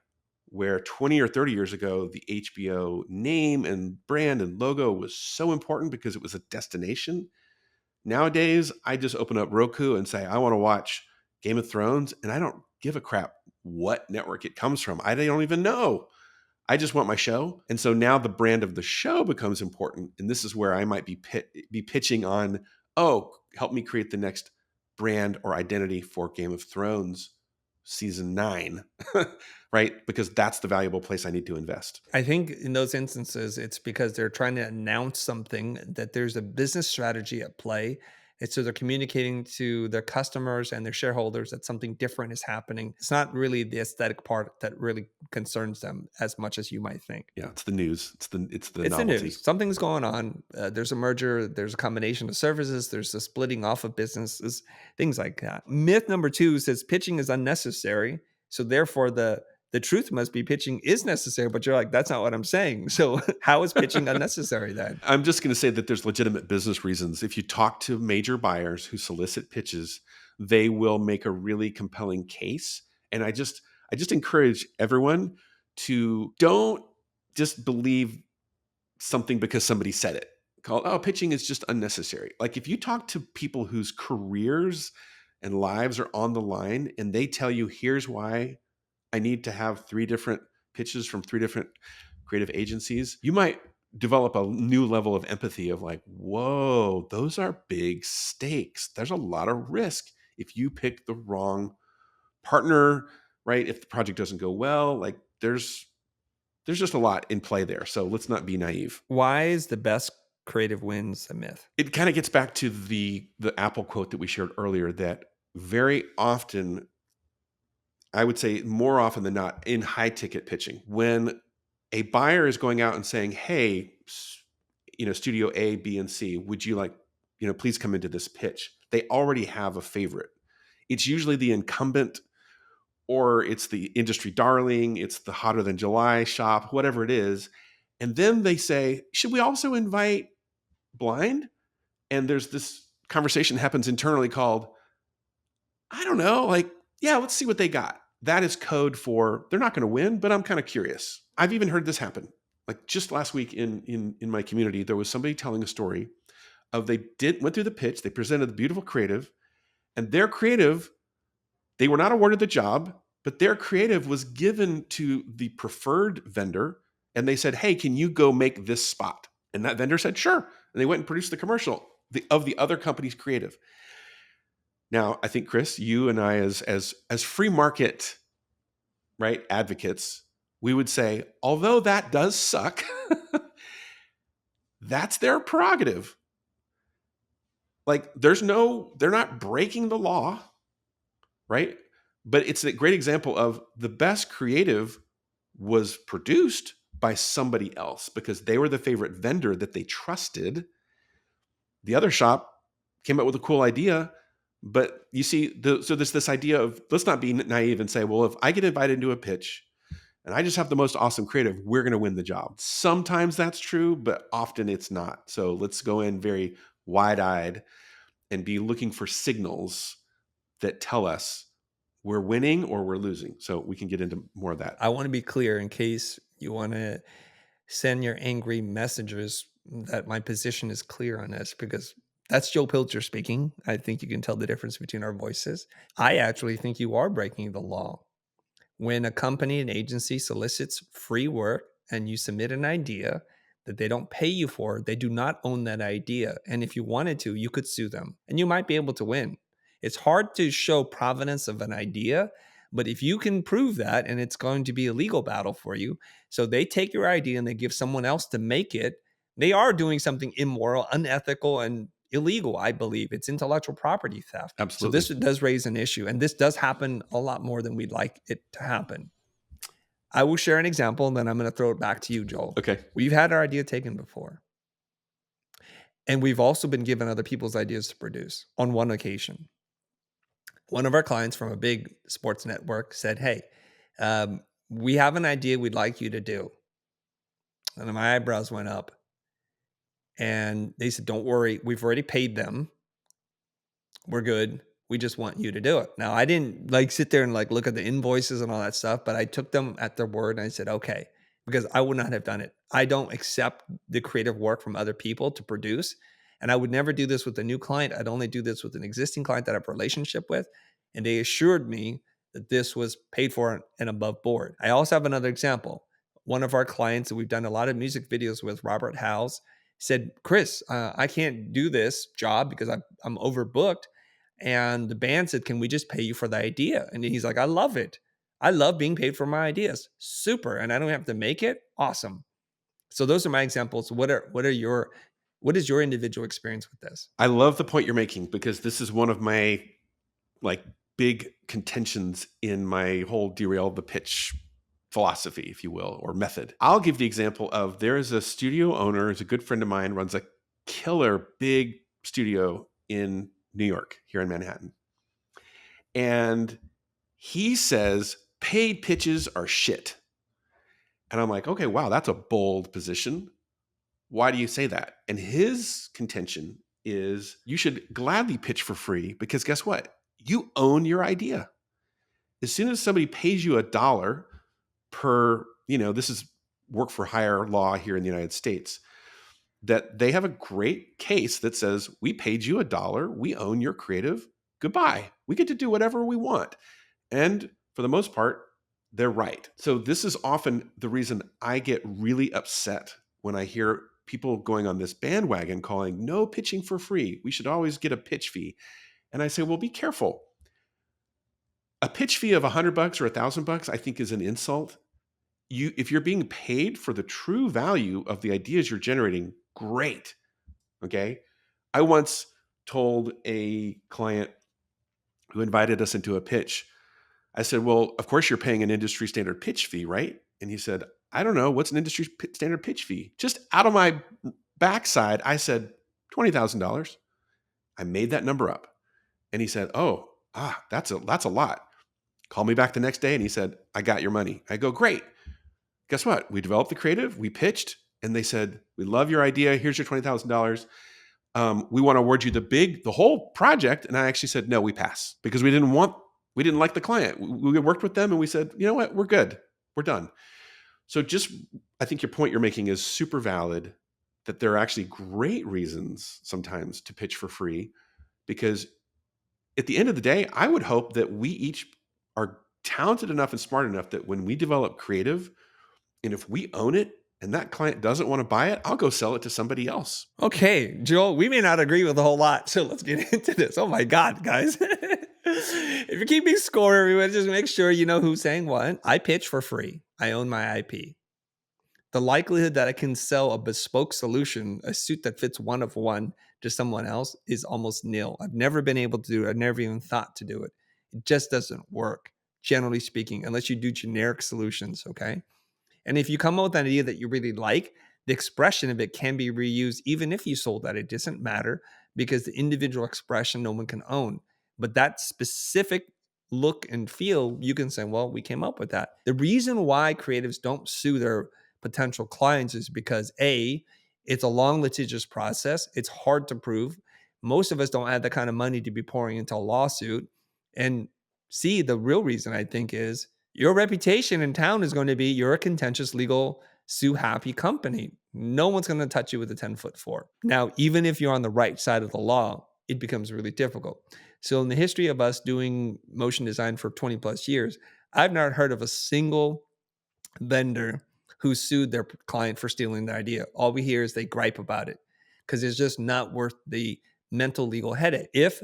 where 20 or 30 years ago, the HBO name and brand and logo was so important because it was a destination. Nowadays, I just open up Roku and say, I want to watch Game of Thrones, and I don't give a crap what network it comes from. I don't even know. I just want my show. And so now the brand of the show becomes important. And this is where I might be pitching on, oh, help me create the next brand or identity for Game of Thrones season 9, right? Because that's the valuable place I need to invest. I think in those instances, it's because they're trying to announce something, that there's a business strategy at play. And so they're communicating to their customers and their shareholders that something different is happening. It's not really the aesthetic part that really concerns them as much as you might think. Yeah, it's the news. It's the It's novelty. the news. Something's going on. There's a merger. There's a combination of services. There's a splitting off of businesses, things like that. Myth number 2 says pitching is unnecessary. So therefore, the truth must be pitching is necessary, but you're like, that's not what I'm saying. So how is pitching unnecessary then? I'm just going to say that there's legitimate business reasons. If you talk to major buyers who solicit pitches, they will make a really compelling case. And I just encourage everyone to don't just believe something because somebody said it. Pitching is just unnecessary. Like if you talk to people whose careers and lives are on the line and they tell you, here's why I need to have 3 different pitches from 3 different creative agencies, you might develop a new level of empathy of like, whoa, those are big stakes. There's a lot of risk if you pick the wrong partner, right? If the project doesn't go well, like there's just a lot in play there. So let's not be naive. Why is the best creative wins a myth? It kind of gets back to the Apple quote that we shared earlier, that very often, I would say more often than not, in high ticket pitching, when a buyer is going out and saying, hey, studio A, B, and C, would you like, please come into this pitch? They already have a favorite. It's usually the incumbent, or it's the industry darling, it's the hotter than July shop, whatever it is. And then they say, should we also invite blind? And there's this conversation happens internally called, I don't know, like, yeah, let's see what they got. That is code for they're not going to win, but I'm kind of curious. I've even heard this happen. Like just last week in my community, there was somebody telling a story of went through the pitch, they presented the beautiful creative, and their creative, they were not awarded the job, but their creative was given to the preferred vendor, and they said, "Hey, can you go make this spot?" And that vendor said, "Sure." And they went and produced the commercial of the other company's creative. Now, I think Chris, you and I, as free market, right, advocates, we would say, although that does suck, that's their prerogative. Like they're not breaking the law, right? But it's a great example of the best creative was produced by somebody else because they were the favorite vendor that they trusted. The other shop came up with a cool idea, but you see, so there's this idea of let's not be naive and say, well, if I get invited into a pitch and I just have the most awesome creative, we're going to win the job. Sometimes that's true, but often it's not. So let's go in very wide-eyed and be looking for signals that tell us we're winning or we're losing. So we can get into more of that. I want to be clear in case you want to send your angry messages that my position is clear on this, because that's Joel Pilger speaking. I think you can tell the difference between our voices. I actually think you are breaking the law. When a company, an agency solicits free work and you submit an idea that they don't pay you for, they do not own that idea. And if you wanted to, you could sue them and you might be able to win. It's hard to show provenance of an idea, but if you can prove that, and it's going to be a legal battle for you. So they take your idea and they give someone else to make it. They are doing something immoral, unethical, and illegal. I believe it's intellectual property theft. Absolutely. So this does raise an issue, and this does happen a lot more than we'd like it to happen. I will share an example, and then I'm going to throw it back to you, Joel. Okay. We've had our idea taken before, and we've also been given other people's ideas to produce. On one occasion, one of our clients from a big sports network said, "Hey, we have an idea we'd like you to do." And my eyebrows went up. And they said, "Don't worry, we've already paid them. We're good. We just want you to do it." Now, I didn't like sit there and like look at the invoices and all that stuff, but I took them at their word and I said, "Okay," because I would not have done it. I don't accept the creative work from other people to produce. And I would never do this with a new client. I'd only do this with an existing client that I have a relationship with. And they assured me that this was paid for and above board. I also have another example. One of our clients that we've done a lot of music videos with, Robert Howes, said, "Chris, I can't do this job because I'm overbooked." And the band said, "Can we just pay you for the idea?" And he's like, "I love it. I love being paid for my ideas. Super. And I don't have to make it. Awesome." So those are my examples. What is your individual experience with this? I love the point you're making because this is one of my like big contentions in my whole derail the pitch philosophy, if you will, or method. I'll give the example of there's a studio owner, is a good friend of mine, runs a killer big studio in New York, here in Manhattan. And he says paid pitches are shit. And I'm like, okay, wow, that's a bold position. Why do you say that? And his contention is you should gladly pitch for free because guess what? You own your idea. As soon as somebody pays you $1 per, this is work for hire law here in the United States, that they have a great case that says, we paid you $1, we own your creative, goodbye. We get to do whatever we want. And for the most part, they're right. So this is often the reason I get really upset when I hear people going on this bandwagon calling no pitching for free. We should always get a pitch fee. And I say, well, be careful. A pitch fee of $100 or $1,000, I think, is an insult. If you're being paid for the true value of the ideas you're generating, great. Okay. I once told a client who invited us into a pitch, I said, well, of course you're paying an industry standard pitch fee, right? And he said, I don't know. What's an industry standard pitch fee? Just out of my backside, I said, $20,000. I made that number up. And he said, oh, That's a lot. Call me back the next day and he said, I got your money. I go, great. Guess what? We developed the creative, we pitched, and they said, we love your idea. Here's your $20,000. We want to award you the whole project. And I actually said, no, we pass, because we didn't like the client. We worked with them and we said, you know what? We're good. We're done. So I think your point you're making is super valid, that there are actually great reasons sometimes to pitch for free, because at the end of the day, I would hope that we each are talented enough and smart enough that when we develop creative, and if we own it and that client doesn't want to buy it, I'll go sell it to somebody else. Okay, Joel, we may not agree with a whole lot, so let's get into this. Oh my God, guys. If you're keeping score, everyone, just make sure you know who's saying what. I pitch for free. I own my IP. The likelihood that I can sell a bespoke solution, a suit that fits one of one to someone else, is almost nil. I've never been able to do it. I've never even thought to do it. It just doesn't work, generally speaking, unless you do generic solutions, okay? And if you come up with an idea that you really like, the expression of it can be reused even if you sold that. It doesn't matter, because the individual expression no one can own. But that specific look and feel, you can say, well, we came up with that. The reason why creatives don't sue their potential clients is because A, it's a long litigious process. It's hard to prove. Most of us don't have the kind of money to be pouring into a lawsuit. And C, the real reason I think is your reputation in town is going to be you're a contentious legal sue happy company. No one's going to touch you with a 10-foot fork. Now, even if you're on the right side of the law, it becomes really difficult. So in the history of us doing motion design for 20 plus years, I've not heard of a single vendor who sued their client for stealing their idea. All we hear is they gripe about it because it's just not worth the mental legal headache. If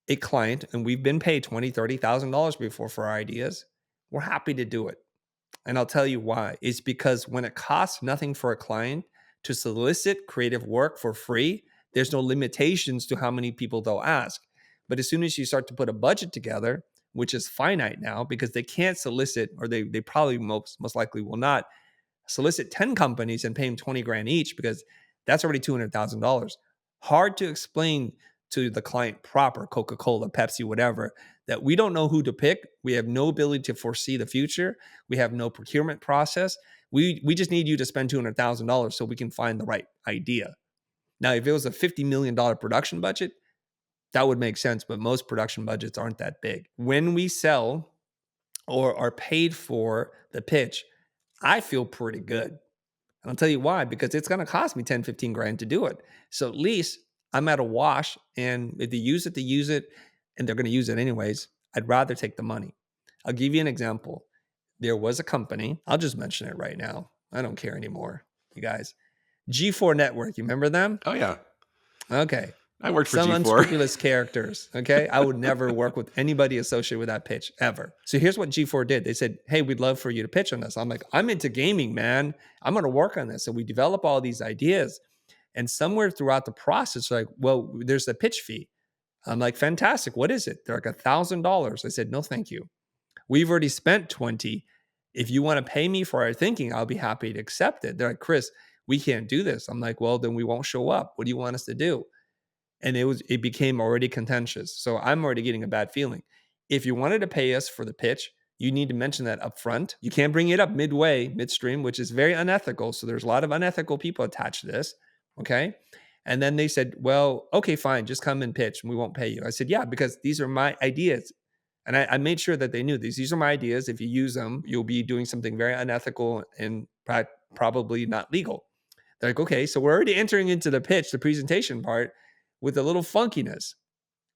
a client, and we've been paid $20,000, $30,000 before for our ideas, we're happy to do it. And I'll tell you why. It's because when it costs nothing for a client to solicit creative work for free, there's no limitations to how many people they'll ask. But as soon as you start to put a budget together, which is finite now because they can't solicit, or they probably most likely will not solicit 10 companies and pay them 20 grand each, because that's already $200,000. Hard to explain to the client proper, Coca-Cola, Pepsi, whatever, that we don't know who to pick. We have no ability to foresee the future. We have no procurement process. We just need you to spend $200,000 so we can find the right idea. Now, if it was a $50 million production budget, that would make sense, but most production budgets aren't that big. When we sell or are paid for the pitch, I feel pretty good. And I'll tell you why, because it's going to cost me 10, 15 grand to do it. So at least I'm at a wash, and if they use it, they use it, and they're going to use it anyways. I'd rather take the money. I'll give you an example. There was a company, I'll just mention it right now. I don't care anymore, you guys. G4 Network, you remember them? Oh, yeah. Okay. I worked for Some G4. unscrupulous characters. Okay. I would never work with anybody associated with that pitch ever. So here's what G4 did. They said, hey, we'd love for you to pitch on this. I'm like, I'm into gaming, man. I'm going to work on this. So we develop all these ideas. And somewhere throughout the process, like, well, there's a pitch fee. I'm like, fantastic. What is it? They're like $1,000. I said, no, thank you. We've already spent 20. If you want to pay me for our thinking, I'll be happy to accept it. They're like, Chris, we can't do this. I'm like, well, then we won't show up. What do you want us to do? And it became already contentious. So I'm already getting a bad feeling. If you wanted to pay us for the pitch, you need to mention that up front. You can't bring it up midway, midstream, which is very unethical. So there's a lot of unethical people attached to this. Okay. And then they said, well, okay, fine, just come and pitch and we won't pay you. I said, yeah, because these are my ideas. And I made sure that they knew these. These are my ideas. If you use them, you'll be doing something very unethical and probably not legal. They're like, okay, so we're already entering into the pitch, the presentation part, with a little funkiness.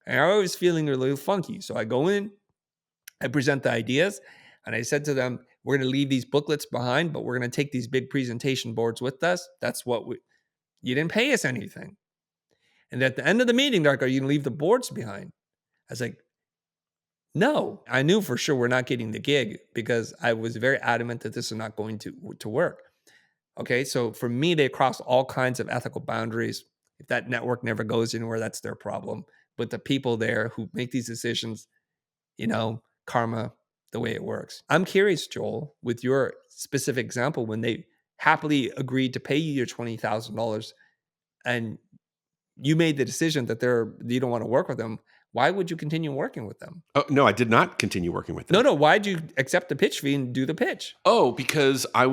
And I was feeling a little funky. So I go in, I present the ideas, and I said to them, we're going to leave these booklets behind, but we're going to take these big presentation boards with us. That's what you didn't pay us anything. And at the end of the meeting, they're like, are you going to leave the boards behind? I was like, no. I knew for sure we're not getting the gig because I was very adamant that this is not going to work. Okay, so for me, they cross all kinds of ethical boundaries. If that network never goes anywhere, that's their problem. But the people there who make these decisions, karma, the way it works. I'm curious, Joel, with your specific example, when they happily agreed to pay you your $20,000 and you made the decision that you don't want to work with them, Why would you continue working with them? Oh, no, I did not continue working with No, them. no. Why'd you accept the pitch fee and do the pitch? Oh, because I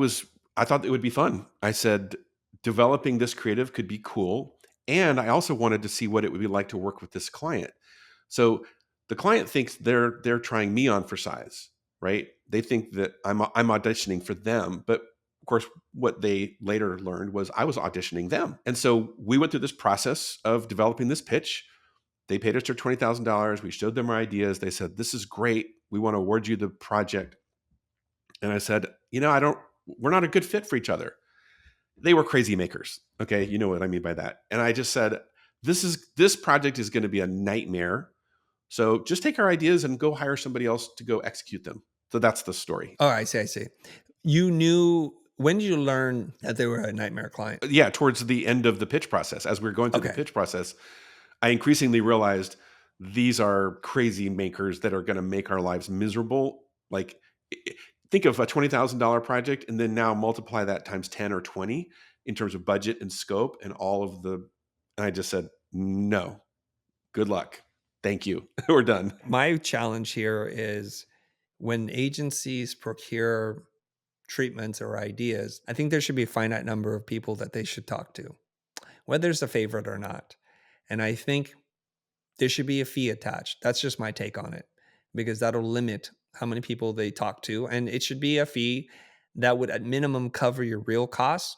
thought it would be fun. I said developing this creative could be cool, and I also wanted to see what it would be like to work with this client. So the client thinks they're trying me on for size, right? They think that I'm auditioning for them, but of course, what they later learned was I was auditioning them. And so we went through this process of developing this pitch. They paid us their $20,000. We showed them our ideas. They said, "This is great. We want to award you the project." And I said, I don't, we're not a good fit for each other. They were crazy makers. Okay. You know what I mean by that. And I just said, this project is going to be a nightmare. So just take our ideas and go hire somebody else to go execute them. So that's the story. Oh, I see. I see. You knew, when did you learn that they were a nightmare client? Yeah. Towards the end of the pitch process, as we were going through the Okay. pitch process, I increasingly realized these are crazy makers that are going to make our lives miserable. Like, think of a $20,000 project and then now multiply that times 10 or 20 in terms of budget and scope and all of the. And I just said, no, good luck. Thank you. We're done. My challenge here is when agencies procure treatments or ideas, I think there should be a finite number of people that they should talk to, whether it's a favorite or not. And I think there should be a fee attached. That's just my take on it, because that'll limit how many people they talk to. And it should be a fee that would at minimum cover your real costs,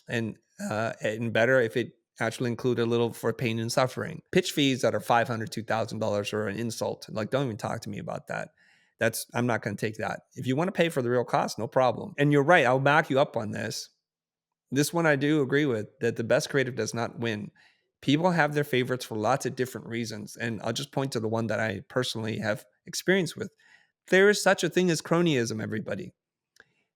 and better if it actually include a little for pain and suffering. Pitch fees that are $500, $2,000 are an insult. Like, don't even talk to me about that. I'm not going to take that. If you want to pay for the real cost, no problem. And you're right. I'll back you up on this. This one I do agree with, that the best creative does not win. People have their favorites for lots of different reasons. And I'll just point to the one that I personally have experience with. There is such a thing as cronyism, everybody.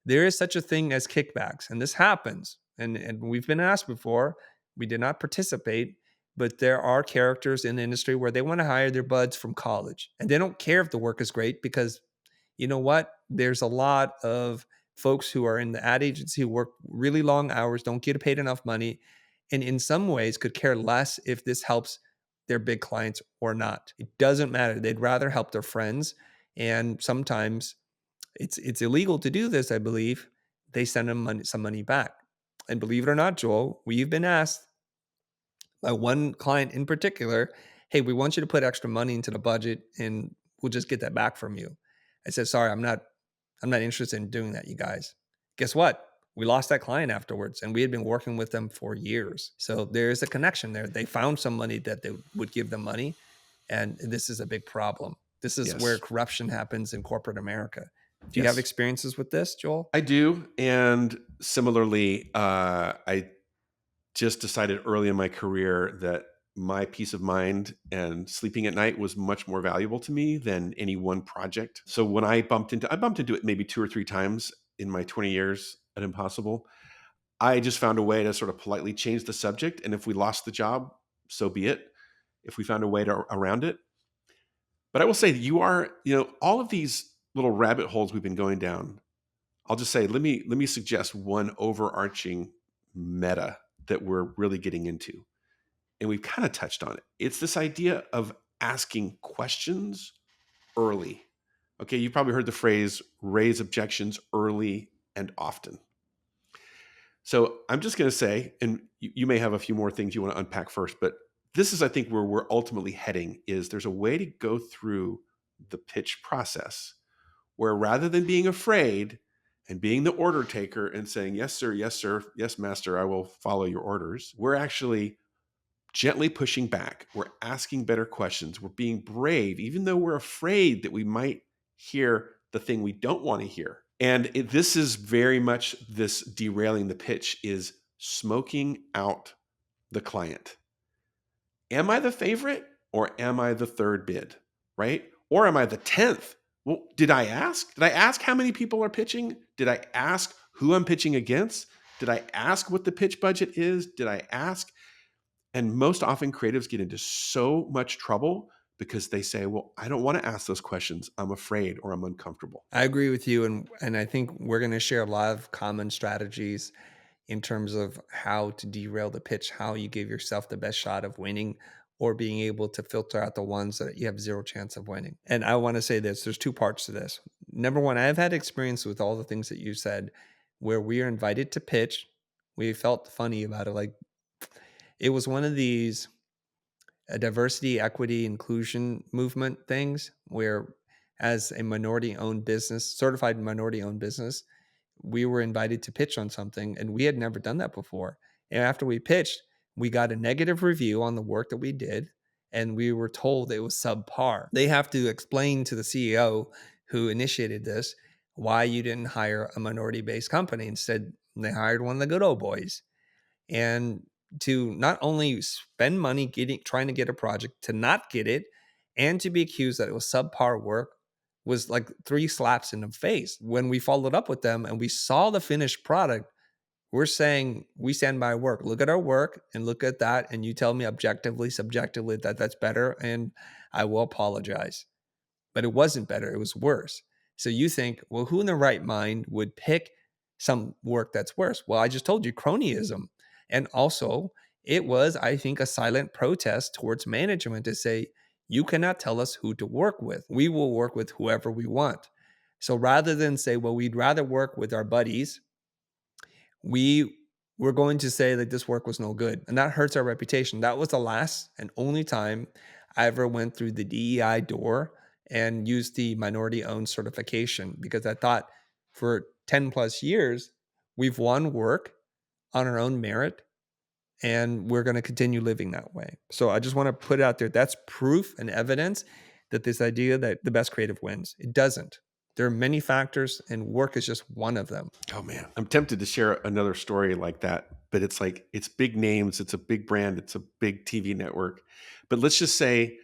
There is such a thing as kickbacks, and this happens. And we've been asked before. We did not participate, but there are characters in the industry where they want to hire their buds from college, and they don't care if the work is great, because you know what? There's a lot of folks who are in the ad agency who work really long hours, don't get paid enough money, and in some ways could care less if this helps their big clients or not. It doesn't matter. They'd rather help their friends, and sometimes it's illegal to do this, I believe. They send them some money back. And believe it or not, Joel, we've been asked by one client in particular, hey, we want you to put extra money into the budget and we'll just get that back from you. I said, sorry, I'm not interested in doing that, you guys. Guess what? We lost that client afterwards, and we had been working with them for years. So there's a connection there. They found somebody that they would give them money, and this is a big problem. This is where Yes. corruption happens in corporate America. Do you have Yes, experiences with this, Joel? I do. And similarly, I just decided early in my career that my peace of mind and sleeping at night was much more valuable to me than any one project. So when I bumped into it maybe two or three times in my 20 years at Impossible. I just found a way to sort of politely change the subject. And if we lost the job, so be it. If we found a way to around it. But I will say that all of these little rabbit holes we've been going down. I'll just say, let me suggest one overarching meta that we're really getting into. And we've kind of touched on it. It's this idea of asking questions early. Okay, you've probably heard the phrase raise objections early and often. So I'm just going to say, and you may have a few more things you want to unpack first, but this is, I think, where we're ultimately heading is there's a way to go through the pitch process where rather than being afraid and being the order taker and saying, yes, sir, yes, master, I will follow your orders, we're actually gently pushing back. We're asking better questions. We're being brave, even though we're afraid that we might hear the thing we don't want to hear. And this is very much this derailing the pitch is smoking out the client. Am I the favorite or am I the third bid, right? Or am I the 10th? Well, did I ask? Did I ask how many people are pitching? Did I ask who I'm pitching against? Did I ask what the pitch budget is? Did I ask? And most often creatives get into so much trouble because they say, well, I don't want to ask those questions. I'm afraid or I'm uncomfortable. I agree with you, and I think we're going to share a lot of common strategies in terms of how to derail the pitch, how you give yourself the best shot of winning or being able to filter out the ones that you have zero chance of winning. And I want to say this, there's two parts to this. Number one, I've had experience with all the things that you said where we are invited to pitch. We felt funny about it. Like it was one of these diversity, equity, inclusion movement things where as a minority owned business, certified minority owned business, we were invited to pitch on something and we had never done that before. And after we pitched, we got a negative review on the work that we did and we were told it was subpar. They have to explain to the CEO who initiated this why you didn't hire a minority based company. Instead, they hired one of the good old boys. And to not only spend money trying to get a project, to not get it, and to be accused that it was subpar work was like 3 slaps in the face. When we followed up with them and we saw the finished product, we're saying we stand by our work. Look at our work and look at that, and you tell me objectively, subjectively that that's better, and I will apologize. But it wasn't better, it was worse. So you think, well, who in their right mind would pick some work that's worse? Well, I just told you cronyism. And also, it was, I think, a silent protest towards management to say, you cannot tell us who to work with. We will work with whoever we want. So rather than say, well, we'd rather work with our buddies, we were going to say that this work was no good. And that hurts our reputation. That was the last and only time I ever went through the DEI door and used the minority owned certification because I thought for 10 plus years, we've won work on our own merit and we're going to continue living that way. So I just want to put it out there. That's proof and evidence that this idea that the best creative wins, it doesn't. There are many factors and work is just one of them. Oh man, I'm tempted to share another story like that, but it's like, it's big names, it's a big brand, it's a big TV network. But let's just say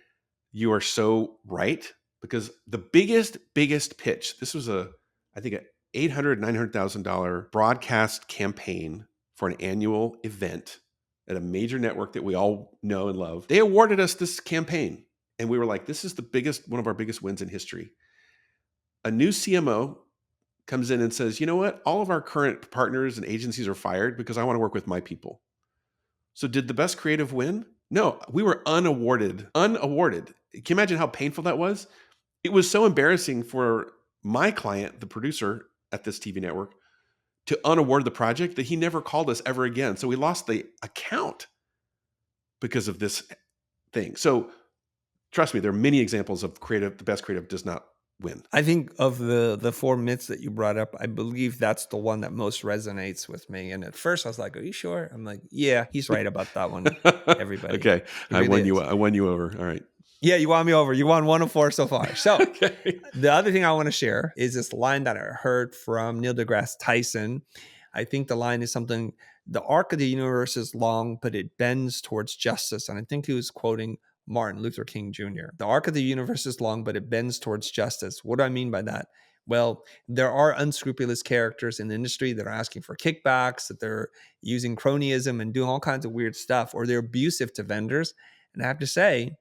you are so right, because the biggest pitch, this was I think a $800,000, $900,000 broadcast campaign for an annual event at a major network that we all know and love. They awarded us this campaign and we were like, this is one of our biggest wins in history. A new CMO comes in and says, you know what? All of our current partners and agencies are fired because I want to work with my people. So did the best creative win? No, we were unawarded. Unawarded. Can you imagine how painful that was? It was so embarrassing for my client, the producer at this TV network, to unaward the project that he never called us ever again. So we lost the account because of this thing. So trust me, there are many examples of the best creative does not win. I think of the 4 myths that you brought up, I believe that's the one that most resonates with me. And at first I was like, are you sure? I'm like, yeah, he's right about that one. Everybody. Okay. I won you over. All right. Yeah, you won me over. You won 1 of 4 so far. So Okay. The other thing I want to share is this line that I heard from Neil deGrasse Tyson. I think the line is something, the arc of the universe is long, but it bends towards justice. And I think he was quoting Martin Luther King Jr. The arc of the universe is long, but it bends towards justice. What do I mean by that? Well, there are unscrupulous characters in the industry that are asking for kickbacks, that they're using cronyism and doing all kinds of weird stuff, or they're abusive to vendors. And I have to say,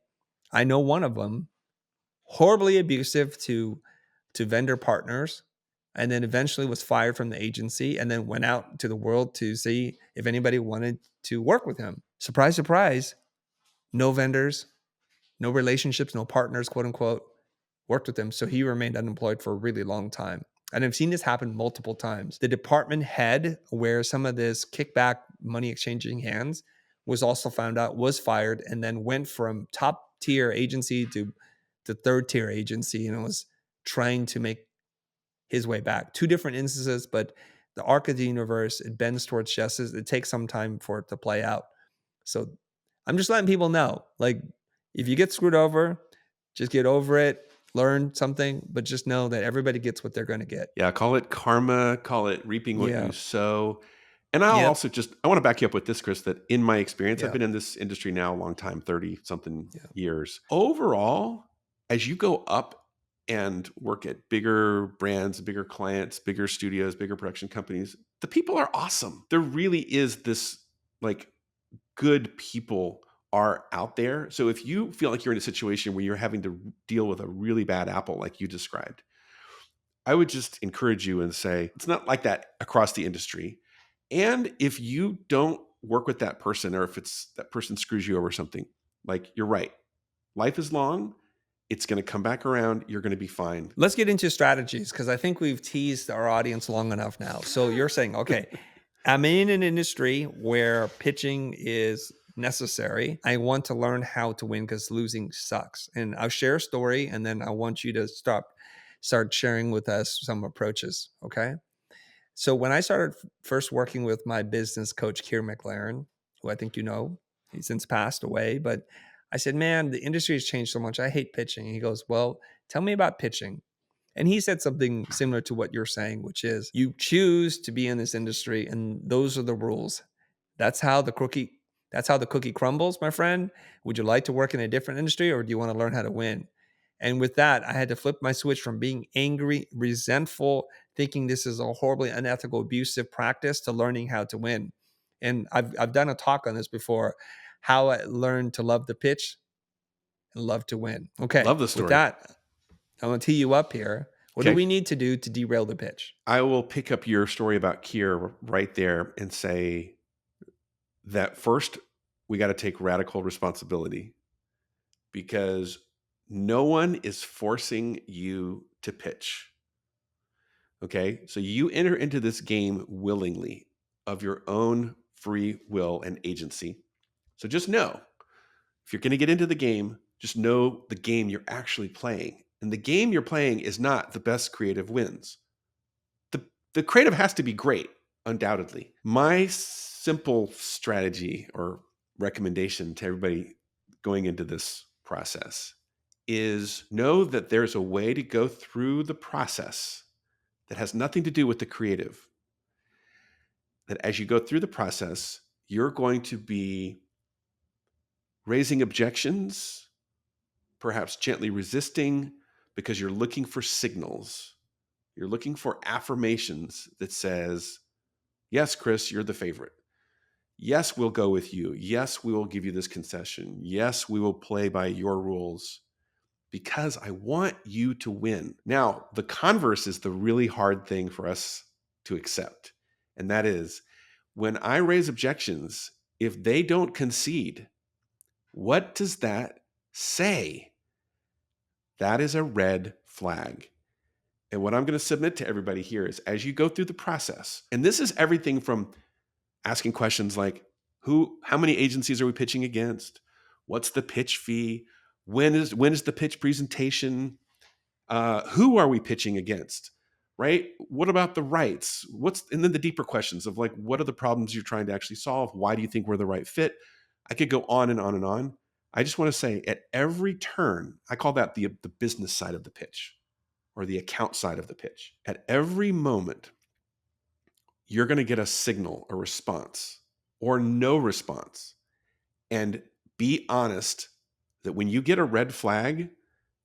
I know one of them, horribly abusive to vendor partners, and then eventually was fired from the agency and then went out to the world to see if anybody wanted to work with him. Surprise, surprise, no vendors, no relationships, no partners, quote unquote, worked with him. So he remained unemployed for a really long time. And I've seen this happen multiple times. The department head, where some of this kickback money exchanging hands was also found out, was fired, and then went from top tier agency to third tier agency and was trying to make his way back. 2 different instances, but the arc of the universe, it bends towards justice. It takes some time for it to play out. So I'm just letting people know, like, if you get screwed over, just get over it, learn something, but just know that everybody gets what they're going to get. Yeah, call it karma, call it reaping what you sow. And I want to back you up with this, Chris, that in my experience, I've been in this industry now a long time, 30 something years. Overall, as you go up and work at bigger brands, bigger clients, bigger studios, bigger production companies, the people are awesome. There really is this, like, good people are out there. So if you feel like you're in a situation where you're having to deal with a really bad apple like you described, I would just encourage you and say, it's not like that across the industry. And if you don't work with that person, or if it's that person screws you over something, Like, you're right. Life is long. It's going to come back around. You're going to be fine. Let's get into strategies, because I think we've teased our audience long enough now. So you're saying, okay, I'm in an industry where pitching is necessary. I want to learn how to win because losing sucks. And I'll share a story, and then I want you to start sharing with us some approaches. Okay. So when I started first working with my business coach, Kier McLaren, who I think you know, he's since passed away, but I said, man, the industry has changed so much. I hate pitching. And he goes, well, tell me about pitching. And he said something similar to what you're saying, which is you choose to be in this industry, and those are the rules. That's how the cookie that's how the cookie crumbles, my friend. Would you like to work in a different industry, or do you want to learn how to win? And with that, I had to flip my switch from being angry, resentful, thinking this is a horribly unethical, abusive practice, to learning how to win. And I've done a talk on this before, how I learned to love the pitch and love to win. Okay, Love the with story. that, I'm going to tee you up here. What do Okay. we need to do to derail the pitch? I will pick up your story about Kier right there and say that first, we got to take radical responsibility, because no one is forcing you to pitch. Okay. So you enter into this game willingly, of your own free will and agency. So just know, if you're going to get into the game, just know the game you're actually playing. And the game you're playing is not the best creative wins. The creative has to be great, undoubtedly. My simple strategy or recommendation to everybody going into this process is, know that there's a way to go through the process that has nothing to do with the creative. That as you go through the process, you're going to be raising objections, perhaps gently resisting, because you're looking for signals. You're looking for affirmations that says, yes, Chris, you're the favorite. Yes, we'll go with you. Yes, we will give you this concession. Yes, we will play by your rules, because I want you to win. Now, the converse is the really hard thing for us to accept. And that is, when I raise objections, if they don't concede, what does that say? That is a red flag. And what I'm going to submit to everybody here is, as you go through the process, and this is everything from asking questions like, how many agencies are we pitching against? What's the pitch fee? When is the pitch presentation? Who are we pitching against? Right? What about the rights? And then the deeper questions of, like, what are the problems you're trying to actually solve? Why do you think we're the right fit? I could go on and on and on. I just want to say, at every turn, I call that the business side of the pitch, or the account side of the pitch. At every moment, you're going to get a signal, a response, or no response. And be honest that when you get a red flag,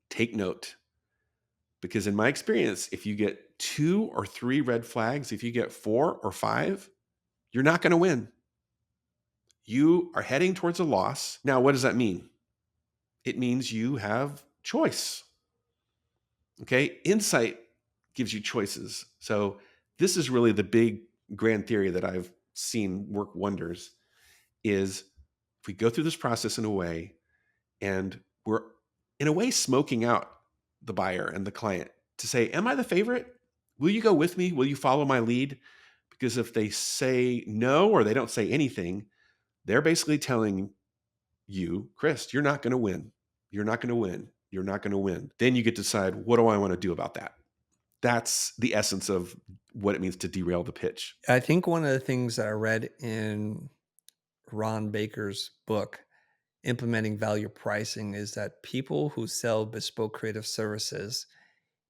take note. Because in my experience, if you get 2 or 3 red flags, if you get 4 or 5, you're not going to win. You are heading towards a loss. Now, what does that mean? It means you have choice. Okay. Insight gives you choices. So this is really the big grand theory that I've seen work wonders, is if we go through this process in a way, and we're in a way smoking out the buyer and the client to say, am I the favorite? Will you go with me? Will you follow my lead? Because if they say no, or they don't say anything, they're basically telling you, Chris, you're not going to win. You're not going to win. You're not going to win. Then you get to decide, what do I want to do about that? That's the essence of what it means to derail the pitch. I think one of the things that I read in Ron Baker's book, Implementing Value Pricing, is that people who sell bespoke creative services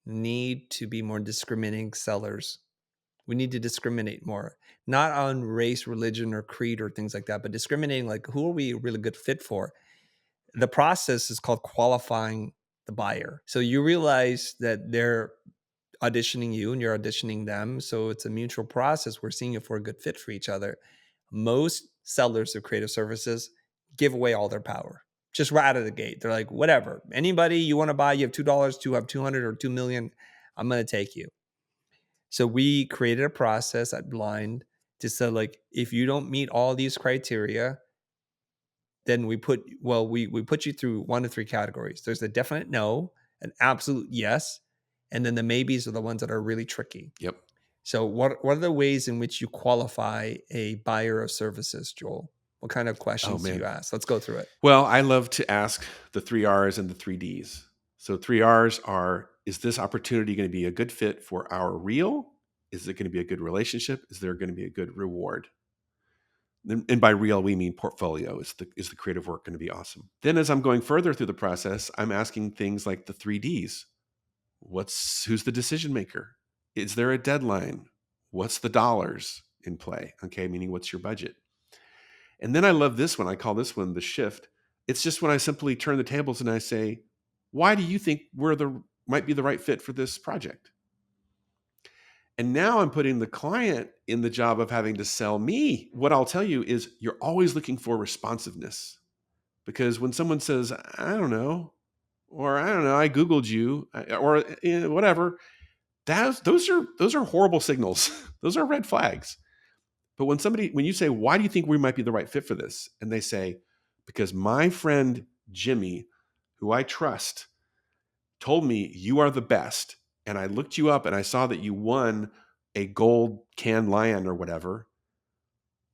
need to be more discriminating sellers. We need to discriminate more, not on race, religion, or creed or things like that, but discriminating, like, who are we a really good fit for? The process is called qualifying the buyer. So you realize that they're auditioning you and you're auditioning them. So it's a mutual process. We're seeing if we're a good fit for each other. Most sellers of creative services give away all their power just right out of the gate. They're like, whatever, anybody you want to buy, you have $2 to have 200 or 2 million, I'm going to take you. So we created a process at Blind to say, like, if you don't meet all these criteria, then we put you through 1 to 3 categories. There's a definite no, an absolute yes, and then the maybes are the ones that are really tricky. Yep. So what are the ways in which you qualify a buyer of services, Joel? What kind of Oh, questions do you man. ask? Let's go through it. Well, I love to ask the 3 R's and the 3 Ds. So 3 R's are, is this opportunity going to be a good fit for our real? Is it going to be a good relationship? Is there going to be a good reward? And by real, we mean portfolio. Is the creative work going to be awesome? Then as I'm going further through the process, I'm asking things like the 3 Ds. Who's the decision maker? Is there a deadline? What's the dollars in play? Okay, meaning what's your budget? And then I love this one. I call this one the shift. It's just when I simply turn the tables and I say, why do you think might be the right fit for this project? And now I'm putting the client in the job of having to sell me. What I'll tell you is you're always looking for responsiveness, because when someone says, I don't know, or I don't know, I Googled you, or whatever, those are horrible signals. Those are red flags. But when you say, why do you think we might be the right fit for this? And they say, because my friend Jimmy, who I trust, told me you are the best. And I looked you up and I saw that you won a gold Cannes Lion or whatever.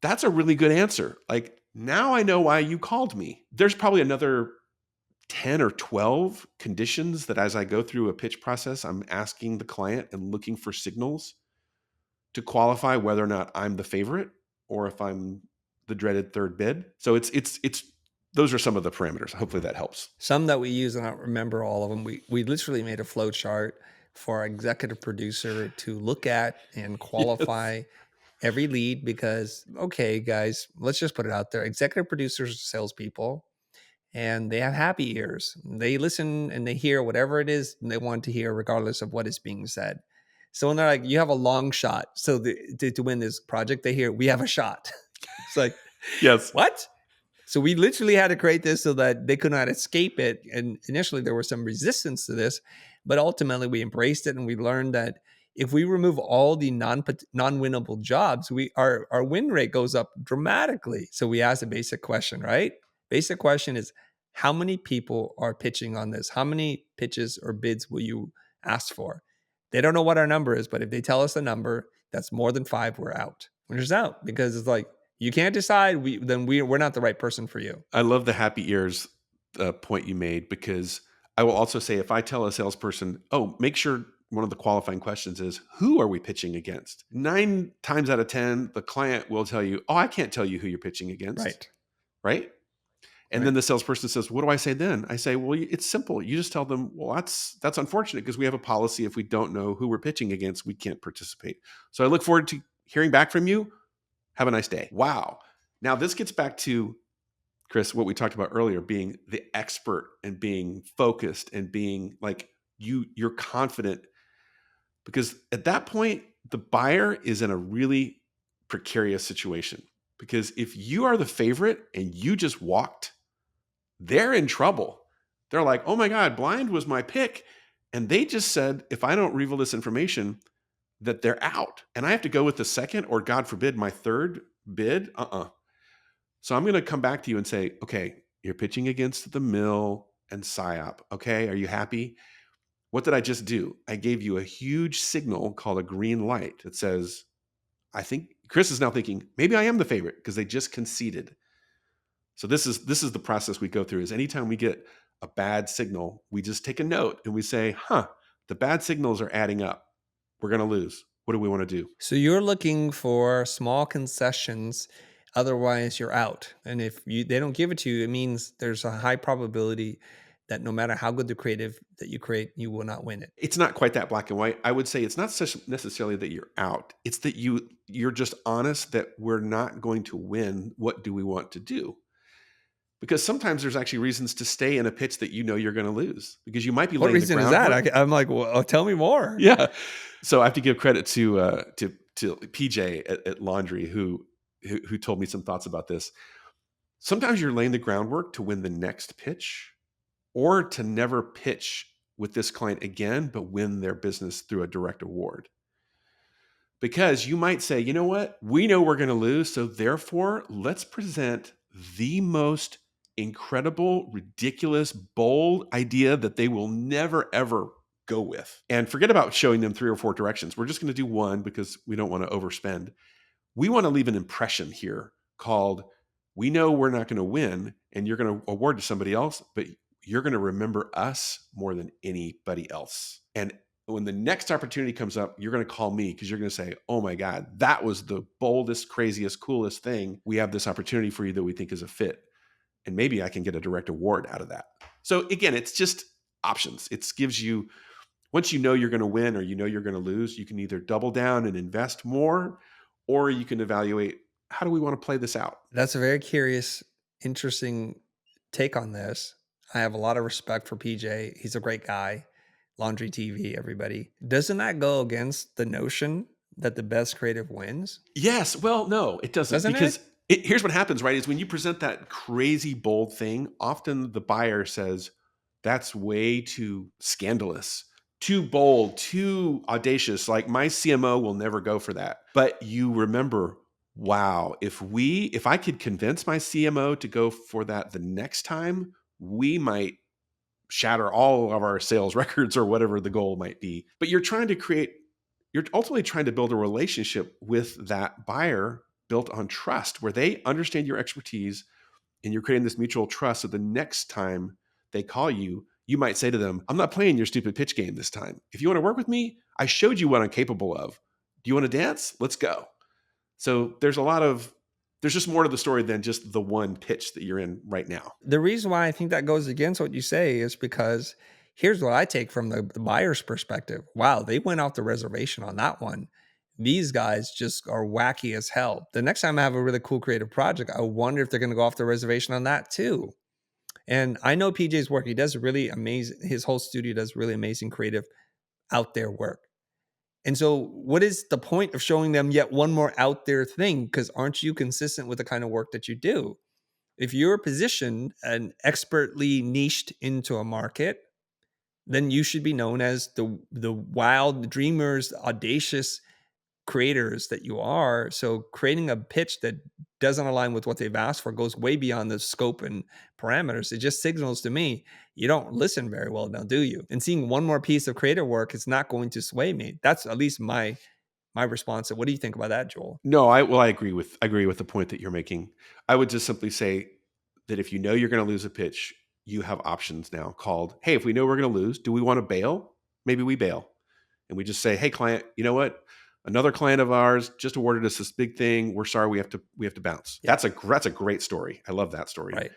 That's a really good answer. Like, now I know why you called me. There's probably another 10 or 12 conditions that as I go through a pitch process, I'm asking the client and looking for signals to qualify whether or not I'm the favorite or if I'm the dreaded third bid. So it's those are some of the parameters. Hopefully that helps. Some that we use, and I don't remember all of them. We literally made a flow chart for our executive producer to look at and qualify Yes. every lead, because, okay, guys, let's just put it out there. Executive producers are salespeople, and they have happy ears. They listen and they hear whatever it is they want to hear, regardless of what is being said. So when they're like, you have a long shot. So to win this project, they hear, we have a shot. It's like, Yes. what? So we literally had to create this so that they could not escape it. And initially there was some resistance to this, but ultimately we embraced it, and we learned that if we remove all the non-winnable jobs, our win rate goes up dramatically. So we asked a basic question, right? Basic question is, how many people are pitching on this? How many pitches or bids will you ask for? They don't know what our number is, but if they tell us a number that's more than 5, we're out. We're just out, because it's like, you can't decide. We're not the right person for you. I love the happy ears point you made, because I will also say, if I tell a salesperson, oh, make sure one of the qualifying questions is, who are we pitching against? 9 times out of 10, the client will tell you, oh, I can't tell you who you're pitching against. Right. Right. And Right. then the salesperson says, what do I say then? I say, well, it's simple. You just tell them, well, that's unfortunate, because we have a policy. If we don't know who we're pitching against, we can't participate. So I look forward to hearing back from you. Have a nice day. Wow. Now this gets back to, Chris, what we talked about earlier, being the expert and being focused and being like, you're confident, because at that point, the buyer is in a really precarious situation, because if you are the favorite and you just walked, they're in trouble. They're like, oh my God, Blind was my pick. And they just said, if I don't reveal this information, that they're out. And I have to go with the second, or God forbid, my third bid. So I'm going to come back to you and say, okay, you're pitching against the mill and PSYOP. Okay, are you happy? What did I just do? I gave you a huge signal called a green light that says, I think Chris is now thinking, maybe I am the favorite, because they just conceded. So this is the process we go through. Is anytime we get a bad signal, we just take a note and we say, the bad signals are adding up. We're going to lose. What do we want to do? So you're looking for small concessions, otherwise you're out. And if they don't give it to you, it means there's a high probability that no matter how good the creative that you create, you will not win it. It's not quite that black and white. I would say it's not necessarily that you're out. It's that you're just honest that we're not going to win. What do we want to do? Because sometimes there's actually reasons to stay in a pitch that you know you're going to lose, because you might be What laying the reason is that? groundwork. I'm like, well, tell me more. Yeah. So I have to give credit to PJ at Laundry, who told me some thoughts about this. Sometimes you're laying the groundwork to win the next pitch, or to never pitch with this client again, but win their business through a direct award. Because you might say, you know what? We know we're going to lose. So therefore, let's present the most incredible, ridiculous, bold idea that they will never, ever go with. And forget about showing them 3 or 4 directions. We're just going to do one because we don't want to overspend. We want to leave an impression here called, we know we're not going to win and you're going to award to somebody else, but you're going to remember us more than anybody else. And when the next opportunity comes up, you're going to call me because you're going to say, oh my God, that was the boldest, craziest, coolest thing. We have this opportunity for you that we think is a fit. And maybe I can get a direct award out of that. So again, it's just options. It gives you, once you know you're going to win or you know you're going to lose, you can either double down and invest more, or you can evaluate, how do we want to play this out? That's a very curious, interesting take on this. I have a lot of respect for PJ. He's a great guy. Laundry TV, everybody. Doesn't that go against the notion that the best creative wins? Yes. Well, no, it doesn't. Doesn't Because it? here's what happens, right? Is when you present that crazy bold thing, often the buyer says, that's way too scandalous, too bold, too audacious. Like my CMO will never go for that. But you remember, wow, if I could convince my CMO to go for that the next time, we might shatter all of our sales records or whatever the goal might be. But you're ultimately trying to build a relationship with that buyer built on trust, where they understand your expertise and you're creating this mutual trust. So the next time they call you, you might say to them, I'm not playing your stupid pitch game this time. If you want to work with me, I showed you what I'm capable of. Do you want to dance? Let's go. So there's just more to the story than just the one pitch that you're in right now. The reason why I think that goes against what you say is because here's what I take from the buyer's perspective. Wow, they went off the reservation on that one. These guys just are wacky as hell. The next time I have a really cool creative project, I wonder if they're going to go off the reservation on that too. And I know PJ's work. He does really amazing. His whole studio does really amazing creative out there work. And so what is the point of showing them yet one more out there thing? Because aren't you consistent with the kind of work that you do? If you're positioned and expertly niched into a market, then you should be known as the wild dreamers, audacious creators that you are. So creating a pitch that doesn't align with what they've asked for goes way beyond the scope and parameters. It just signals to me you don't listen very well now, do you? And seeing one more piece of creative work is not going to sway me. That's at least my response. What do you think about that, Joel? No, I agree with the point that you're making. I would just simply say that if you know you're going to lose a pitch, you have options now called, hey, if we know we're going to lose, do we want to bail? Maybe we bail. And we just say, hey, client, you know what? Another client of ours just awarded us this big thing. We're sorry, we have to bounce. Yeah. That's a great story. I love that story. Right.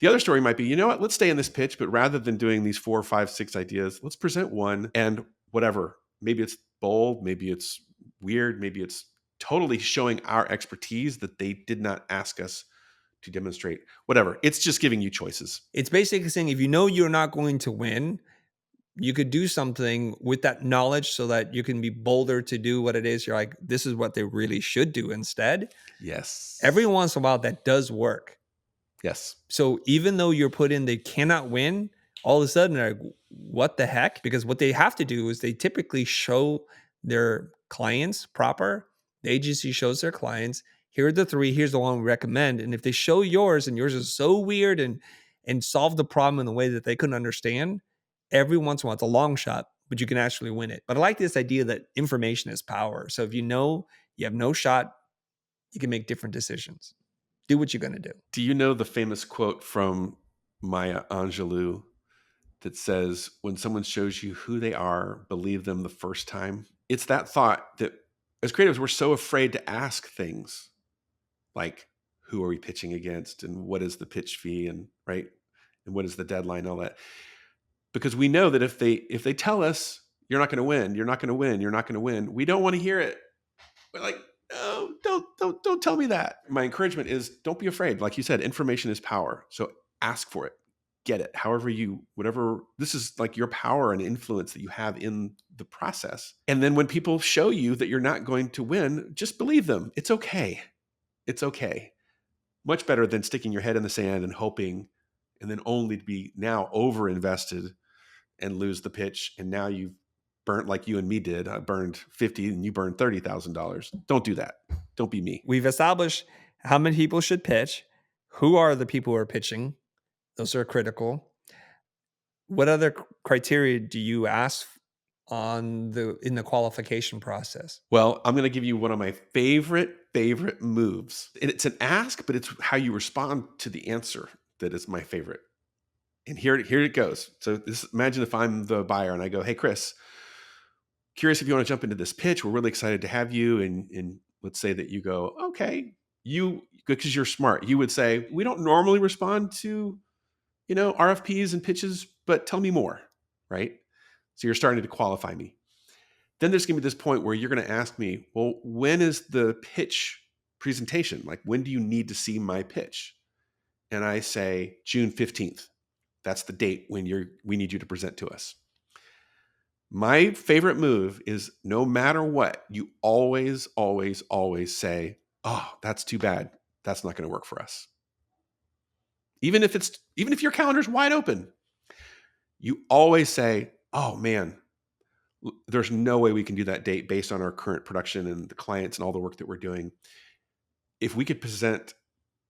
The other story might be, you know what? Let's stay in this pitch, but rather than doing these 4, 5, 6 ideas, let's present one and whatever. Maybe it's bold, maybe it's weird, maybe it's totally showing our expertise that they did not ask us to demonstrate. Whatever. It's just giving you choices. It's basically saying if you know you're not going to win, you could do something with that knowledge so that you can be bolder to do what it is. You're like, this is what they really should do instead. Yes. Every once in a while, that does work. Yes. So even though you're put in, they cannot win, all of a sudden, they're like, what the heck? Because what they have to do is they typically show their clients proper. The agency shows their clients, here are the 3, here's the one we recommend. And if they show yours and yours is so weird and solve the problem in a way that they couldn't understand, every once in a while, it's a long shot, but you can actually win it. But I like this idea that information is power. So if you know you have no shot, you can make different decisions. Do what you're going to do. Do you know the famous quote from Maya Angelou that says, when someone shows you who they are, believe them the first time? It's that thought that as creatives, we're so afraid to ask things like, who are we pitching against? And what is the pitch fee? And right. And what is the deadline? All that. Because we know that if they tell us you're not going to win, you're not going to win, you're not going to win, we don't want to hear it. We're like, no, don't tell me that. My encouragement is, don't be afraid. Like you said, information is power. So ask for it, get it. Whatever, this is like your power and influence that you have in the process. And then when people show you that you're not going to win, just believe them. It's okay. It's okay. Much better than sticking your head in the sand and hoping, and then only to be now over invested and lose the pitch. And now you've burnt, like you and me did. I burned 50 and you burned $30,000. Don't do that. Don't be me. We've established how many people should pitch. Who are the people who are pitching? Those are critical. What other criteria do you ask in the qualification process? Well, I'm going to give you one of my favorite moves. And it's an ask, but it's how you respond to the answer that is my favorite. And here it goes. So imagine if I'm the buyer and I go, "Hey, Chris, curious if you want to jump into this pitch. We're really excited to have you." And let's say that you go, "Okay." You, because you're smart, you would say, "We don't normally respond to, RFPs and pitches, but tell me more." Right? So you're starting to qualify me. Then there's going to be this point where you're going to ask me, "Well, when is the pitch presentation? Like, when do you need to see my pitch?" And I say, "June 15th. That's the date when we need you to present to us." My favorite move is, no matter what, you always, always, always say, "Oh, that's too bad. That's not going to work for us." Even if your calendar's wide open, you always say, "Oh man, there's no way we can do that date based on our current production and the clients and all the work that we're doing. If we could present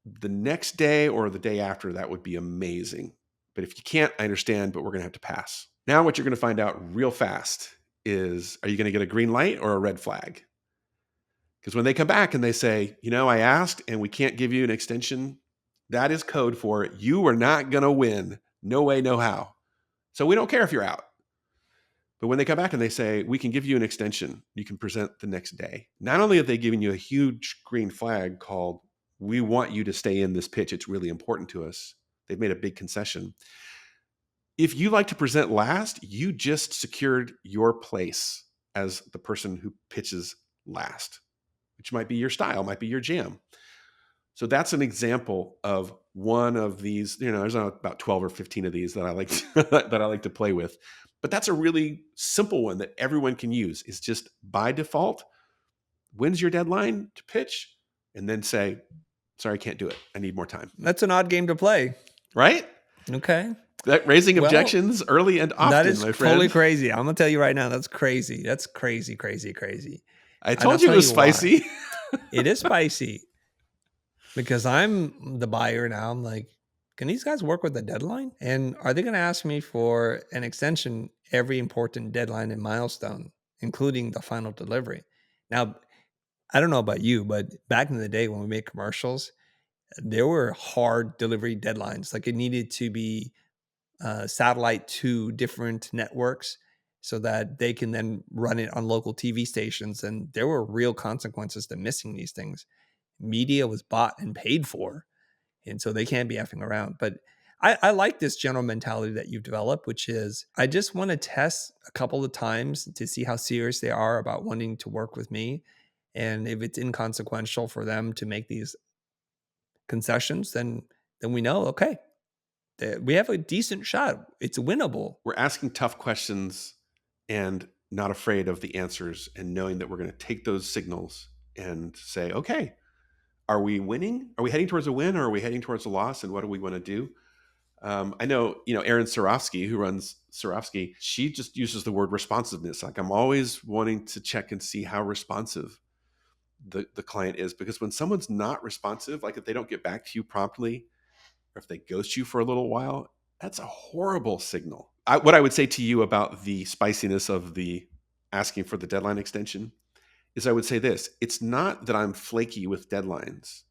the next day or the day after, that would be amazing. But if you can't, I understand, but we're going to have to pass." Now, what you're going to find out real fast is, are you going to get a green light or a red flag? Because when they come back and they say, "I asked and we can't give you an extension," that is code for, you are not going to win. No way, no how. So we don't care if you're out. But when they come back and they say, "We can give you an extension, you can present the next day," not only have they given you a huge green flag called, "We want you to stay in this pitch, it's really important to us," they've made a big concession. If you like to present last, you just secured your place as the person who pitches last, which might be your style, might be your jam. So that's an example of one of these. There's about 12 or 15 of these that I like that I like to play with. But that's a really simple one that everyone can use. Is just by default, when's your deadline to pitch? And then say, "Sorry, I can't do it. I need more time." That's an odd game to play. Right? Okay. That raising Well, objections early and that often, is my totally friend. crazy. I'm gonna tell you right now, that's crazy. That's crazy, crazy, crazy. I And I'll told you it tell was you why. spicy. It is spicy because I'm the buyer now. I'm like, can these guys work with the deadline? And are they gonna ask me for an extension every important deadline and milestone, including the final delivery? Now, I don't know about you, but back in the day when we made commercials, there were hard delivery deadlines. Like it needed to be satellite to different networks so that they can then run it on local TV stations. And there were real consequences to missing these things. Media was bought and paid for. And so they can't be effing around. But I like this general mentality that you've developed, which is I just want to test a couple of times to see how serious they are about wanting to work with me. And if it's inconsequential for them to make these concessions, then we know, okay, we have a decent shot. It's winnable. We're asking tough questions and not afraid of the answers, and knowing that we're going to take those signals and say, "Okay, are we winning? Are we heading towards a win, or are we heading towards a loss? And what do we want to do?" I know, Erin Sarofsky, who runs Sarofsky, she just uses the word responsiveness. Like, I'm always wanting to check and see how responsive the client is, because when someone's not responsive, like if they don't get back to you promptly, or if they ghost you for a little while, that's a horrible signal. What I would say to you about the spiciness of the asking for the deadline extension is, I would say this: it's not that I'm flaky with deadlines.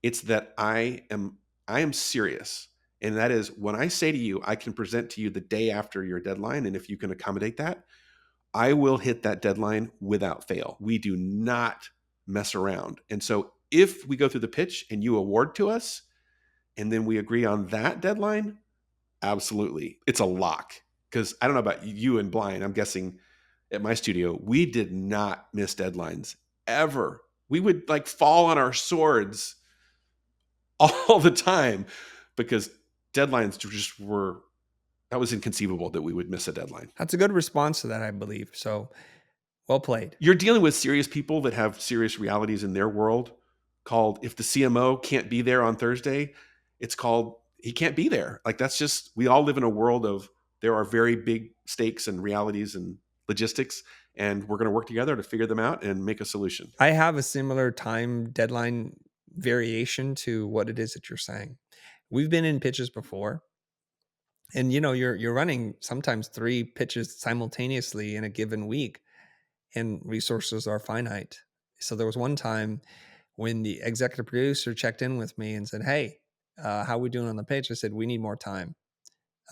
It's that I am serious. And that is, when I say to you, I can present to you the day after your deadline, and if you can accommodate that, I will hit that deadline without fail. We do not mess around. And so if we go through the pitch and you award to us, and then we agree on that deadline, absolutely. It's a lock. Because I don't know about you and Blind, I'm guessing at my studio, we did not miss deadlines ever. We would like fall on our swords all the time because deadlines just were, that was inconceivable that we would miss a deadline. That's a good response to that, I believe. So well played. You're dealing with serious people that have serious realities in their world, called, if the CMO can't be there on Thursday, it's called, he can't be there. Like, that's just, we all live in a world of, there are very big stakes and realities and logistics, and we're going to work together to figure them out and make a solution. I have a similar time deadline variation to what it is that you're saying. We've been in pitches before, And you're running sometimes 3 pitches simultaneously in a given week, and resources are finite. So there was one time when the executive producer checked in with me and said, "Hey, how are we doing on the pitch?" I said, "We need more time.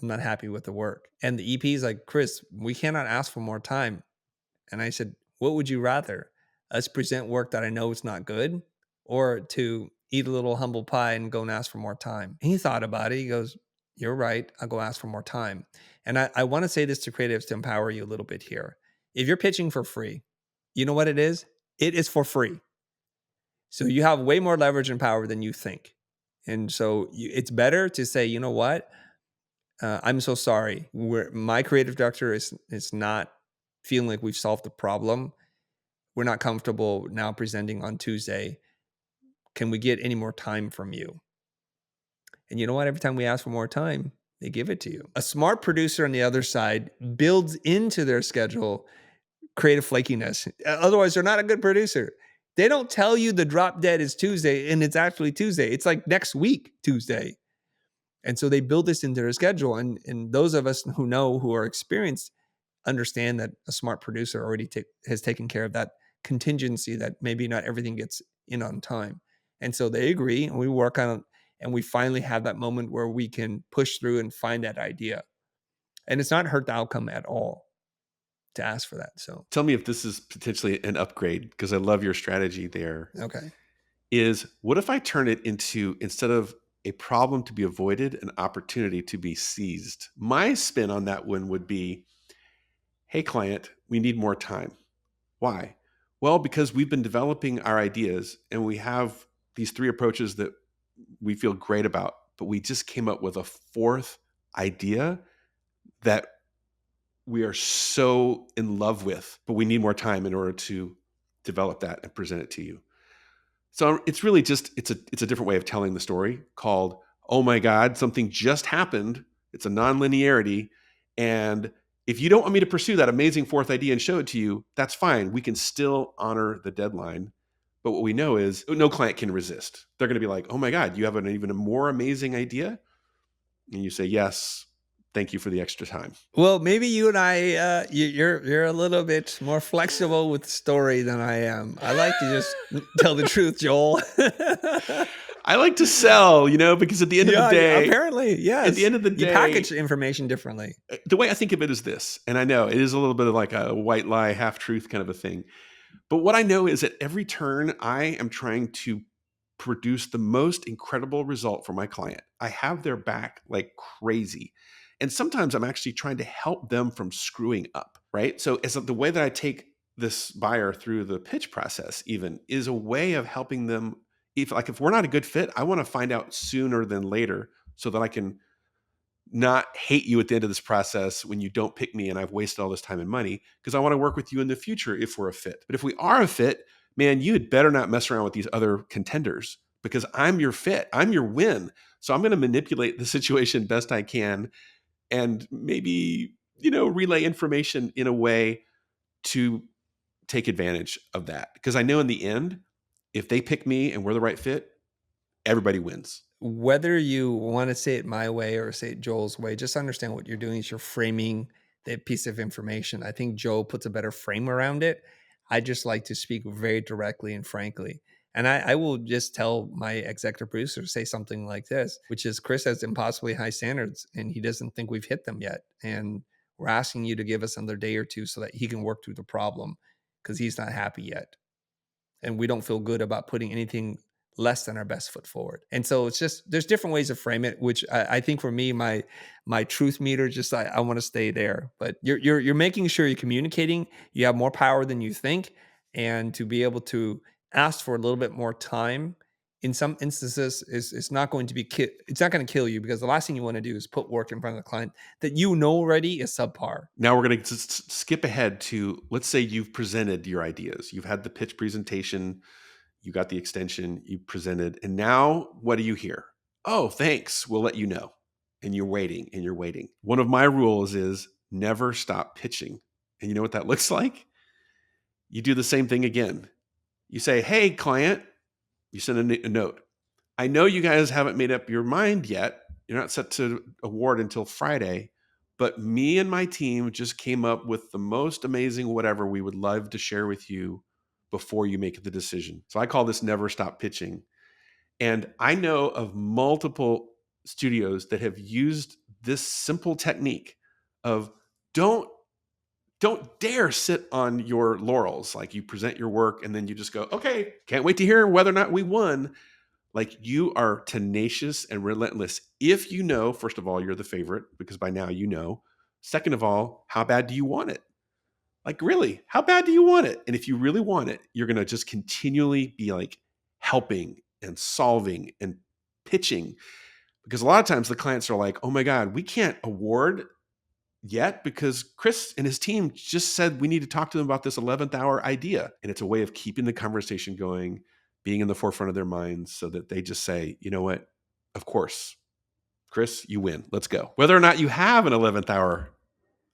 I'm not happy with the work." And the EP is like, "Chris, we cannot ask for more time." And I said, "What would you rather? Us present work that I know is not good, or to eat a little humble pie and go and ask for more time?" And he thought about it. He goes, "You're right. I'll go ask for more time." And I want to say this to creatives to empower you a little bit here. If you're pitching for free, you know what it is? It is for free. So you have way more leverage and power than you think. And so it's better to say, you know what? I'm so sorry. My creative director is not feeling like we've solved the problem. We're not comfortable now presenting on Tuesday. Can we get any more time from you? And you know what? Every time we ask for more time, they give it to you. A smart producer on the other side builds into their schedule creative flakiness. Otherwise, they're not a good producer. They don't tell you the drop dead is Tuesday and it's actually Tuesday. It's like next week, Tuesday. And so they build this into their schedule. And those of us who know, who are experienced, understand that a smart producer already has taken care of that contingency that maybe not everything gets in on time. And so they agree and we work on it, and we finally have that moment where we can push through and find that idea. And it's not hurt the outcome at all to ask for that. So Tell me if this is potentially an upgrade, because I love your strategy there. okay. Is what if I turn it into, instead of a problem to be avoided, an opportunity to be seized? My spin on that one would be, hey, client, we need more time. Why? Well, because we've been developing our ideas and we have these 3 approaches that we feel great about, but we just came up with a 4th idea that we are so in love with, but we need more time in order to develop that and present it to you. So it's really just, it's a different way of telling the story called, oh my God, something just happened. It's a non-linearity. And if you don't want me to pursue that amazing 4th idea and show it to you, that's fine. We can still honor the deadline. But what we know is no client can resist. They're going to be like, oh my God, you have an even a more amazing idea? And you say, yes, thank you for the extra time. Well, maybe you and I, you're a little bit more flexible with the story than I am. I like to just tell the truth, Joel. I like to sell, because at the end of the Yeah, day, apparently, at the yes. end of the You day, package information differently. the way I think of it is this, and I know it is a little bit of like a white lie, half truth kind of a thing. But what I know is at every turn, I am trying to produce the most incredible result for my client. I have their back like crazy. And sometimes I'm actually trying to help them from screwing up, right? So it's the way that I take this buyer through the pitch process even is a way of helping them. If we're not a good fit, I want to find out sooner than later so that I can not hate you at the end of this process when you don't pick me and I've wasted all this time and money, because I want to work with you in the future if we're a fit. But if we are a fit, man, you had better not mess around with these other contenders, because I'm your fit. I'm your win. So I'm going to manipulate the situation best I can and maybe, relay information in a way to take advantage of that. Because I know in the end, if they pick me and we're the right fit, everybody wins. Whether you want to say it my way or say it Joel's way, just understand what you're doing is you're framing that piece of information. I think Joel puts a better frame around it. I just like to speak very directly and frankly. And I will just tell my executive producer to say something like this, which is Chris has impossibly high standards and he doesn't think we've hit them yet. And we're asking you to give us another day or two so that he can work through the problem because he's not happy yet. And we don't feel good about putting anything less than our best foot forward. And so it's just there's different ways to frame it, which I think for me, my truth meter just I want to stay there. But you're making sure you're communicating. You have more power than you think, and to be able to ask for a little bit more time in some instances is it's not going to be it's not going to kill you, because the last thing you want to do is put work in front of the client that you know already is subpar. Now we're going to skip ahead to, let's say you've presented your ideas. You've had the pitch presentation, you got the extension, you presented, and now what do you hear? Oh, thanks. We'll let you know. And you're waiting and you're waiting. One of my rules is never stop pitching. And you know what that looks like? You do the same thing again. You say, hey, client, you send a note. I know you guys haven't made up your mind yet, You're not set to award until Friday. But me and my team just came up with the most amazing whatever we would love to share with you before you make the decision. So I call this never stop pitching. And I know of multiple studios that have used this simple technique of don't don't dare sit on your laurels. Like you present your work and then you just go, okay, can't wait to hear whether or not we won. Like you are tenacious and relentless. If you know, first of all, you're the favorite because by now you know. Second of all, how bad do you want it? Like really, how bad do you want it? And if you really want it, you're going to just continually be like helping and solving and pitching because a lot of times the clients are like, "Oh my god, we can't award yet because Chris and his team just said we need to talk to them about this 11th hour idea." And it's a way of keeping the conversation going, being in the forefront of their minds so that they just say, you know what? Of course, Chris, you win. Let's go. Whether or not you have an 11th hour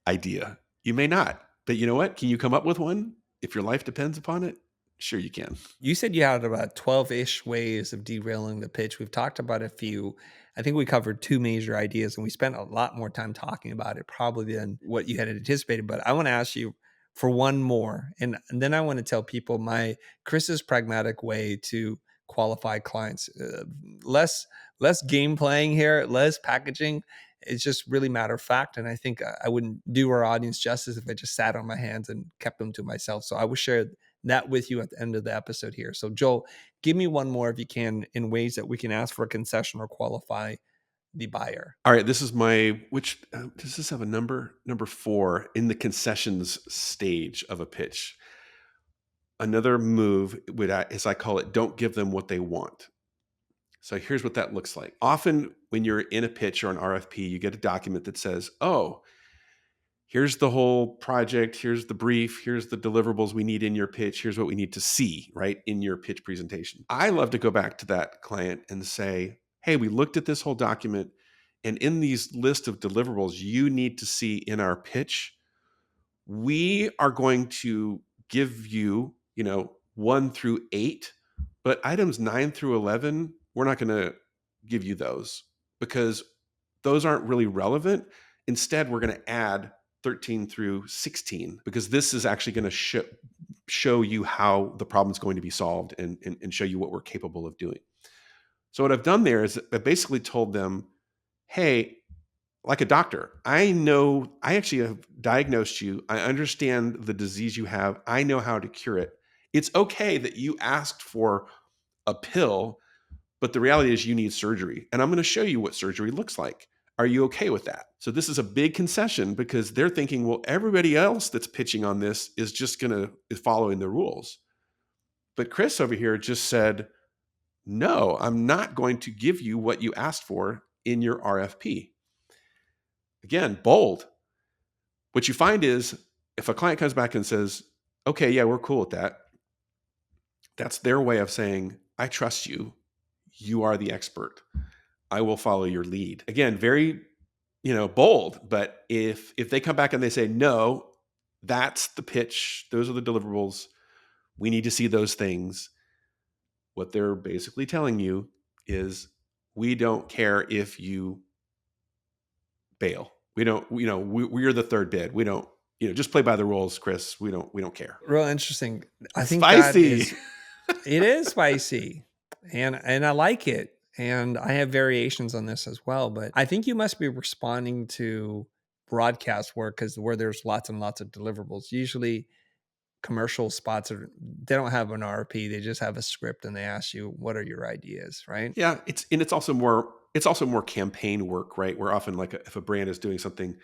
idea, you may not. But you know what? Can you come up with one if your life depends upon it? Sure, you can. You said you had about 12-ish ways of derailing the pitch. We've talked about a few. I think we covered two major ideas, and we spent a lot more time talking about it probably than what you had anticipated. But I want to ask you for one more, and then I want to tell people my Chris's pragmatic way to qualify clients. Less game playing here, less packaging. It's just really matter of fact. And I think I wouldn't do our audience justice if I just sat on my hands and kept them to myself. So I will share that with you at the end of the episode here. So Joel, give me one more if you can in ways that we can ask for a concession or qualify the buyer. All right, this is my which does this have a number? Number 4 in the concessions stage of a pitch. Another move would is I call it don't give them what they want. So here's what that looks like. Often when you're in a pitch or an RFP, you get a document that says, "Oh, here's the whole project, here's the brief, here's the deliverables we need in your pitch, here's what we need to see, right, in your pitch presentation." I love to go back to that client and say, "Hey, we looked at this whole document and in these list of deliverables you need to see in our pitch, we are going to give you, 1 through 8, but items 9 through 11, we're not going to give you those because those aren't really relevant. Instead, we're going to add 13 through 16 because this is actually going to show you how the problem is going to be solved and show you what we're capable of doing." So what I've done there is I basically told them, "Hey, like a doctor, I know I actually have diagnosed you. I understand the disease you have. I know how to cure it. It's okay that you asked for a pill, but the reality is you need surgery. And I'm going to show you what surgery looks like. Are you okay with that?" So this is a big concession because they're thinking, well, everybody else that's pitching on this is following the rules. But Chris over here just said, "No, I'm not going to give you what you asked for in your RFP." Again, bold. What you find is if a client comes back and says, "Okay, yeah, we're cool with that," that's their way of saying, "I trust you. You are the expert. I will follow your lead." Again, very, bold, but if they come back and they say, "No, that's the pitch. Those are the deliverables. We need to see those things." What they're basically telling you is, "We don't care if you bail. We don't, we're the third bid. We don't, just play by the rules, Chris. We don't care." Real interesting. I think that Spicy. it is spicy, and I like it. And I have variations on this as well. But I think you must be responding to broadcast work because where there's lots and lots of deliverables. Usually commercial spots they don't have an RP, they just have a script and they ask you what are your ideas, right? Yeah, it's also more campaign work, right? Where often like if a brand is doing something,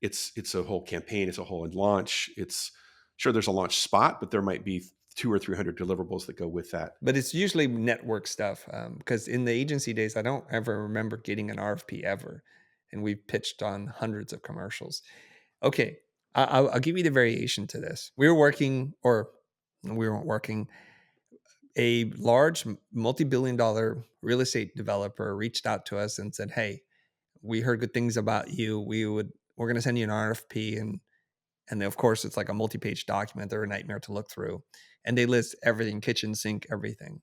it's a whole campaign, it's a whole launch. It's sure there's a launch spot, but there might be 200 or 300 deliverables that go with that. But it's usually network stuff because in the agency days I don't ever remember getting an RFP ever, and we've pitched on hundreds of commercials. Okay, I'll give you the variation to this. We weren't working. A large multi-billion-dollar real estate developer reached out to us and said, "Hey, we heard good things about you. We're going to send you an RFP." And of course it's like a multi-page document. They're a nightmare to look through, and they list everything, kitchen sink, everything.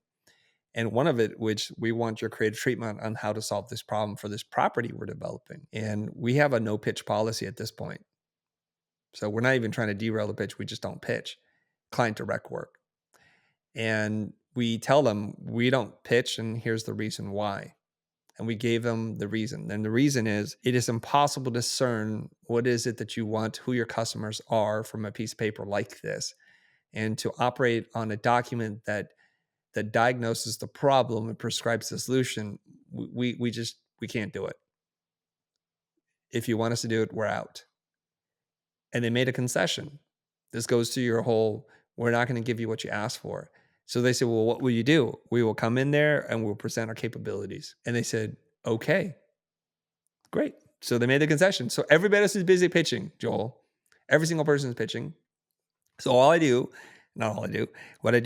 And one of it, which we want your creative treatment on how to solve this problem for this property we're developing. And we have a no pitch policy at this point. So we're not even trying to derail the pitch. We just don't pitch client direct work. And we tell them we don't pitch, and here's the reason why. And we gave them the reason. And the reason is it is impossible to discern what is it that you want, who your customers are from a piece of paper like this. And to operate on a document that diagnoses the problem and prescribes the solution, we can't do it. If you want us to do it, we're out. And they made a concession. This goes to your whole, we're not going to give you what you asked for. So they said, well, what will you do? We will come in there and we'll present our capabilities. And they said, okay, great. So they made the concession. So everybody else is busy pitching, Joel. Every single person is pitching. So what I do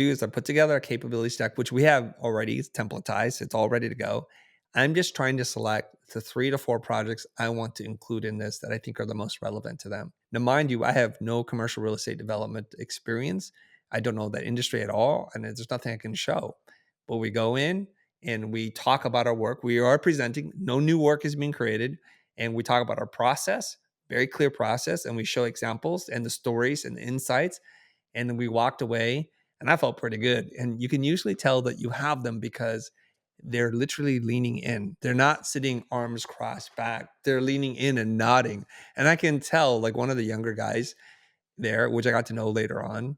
is I put together a capability stack, which we have already. It's templatized. It's all ready to go. I'm just trying to select the 3 to 4 projects I want to include in this that I think are the most relevant to them. Now, mind you, I have no commercial real estate development experience. I don't know that industry at all, and there's nothing I can show. But we go in and we talk about our work. We are presenting. No new work is being created. And we talk about our process, very clear process, and we show examples and the stories and the insights. And then we walked away, and I felt pretty good. And you can usually tell that you have them because they're literally leaning in. They're not sitting arms crossed back. They're leaning in and nodding. And I can tell, like one of the younger guys there, which I got to know later on,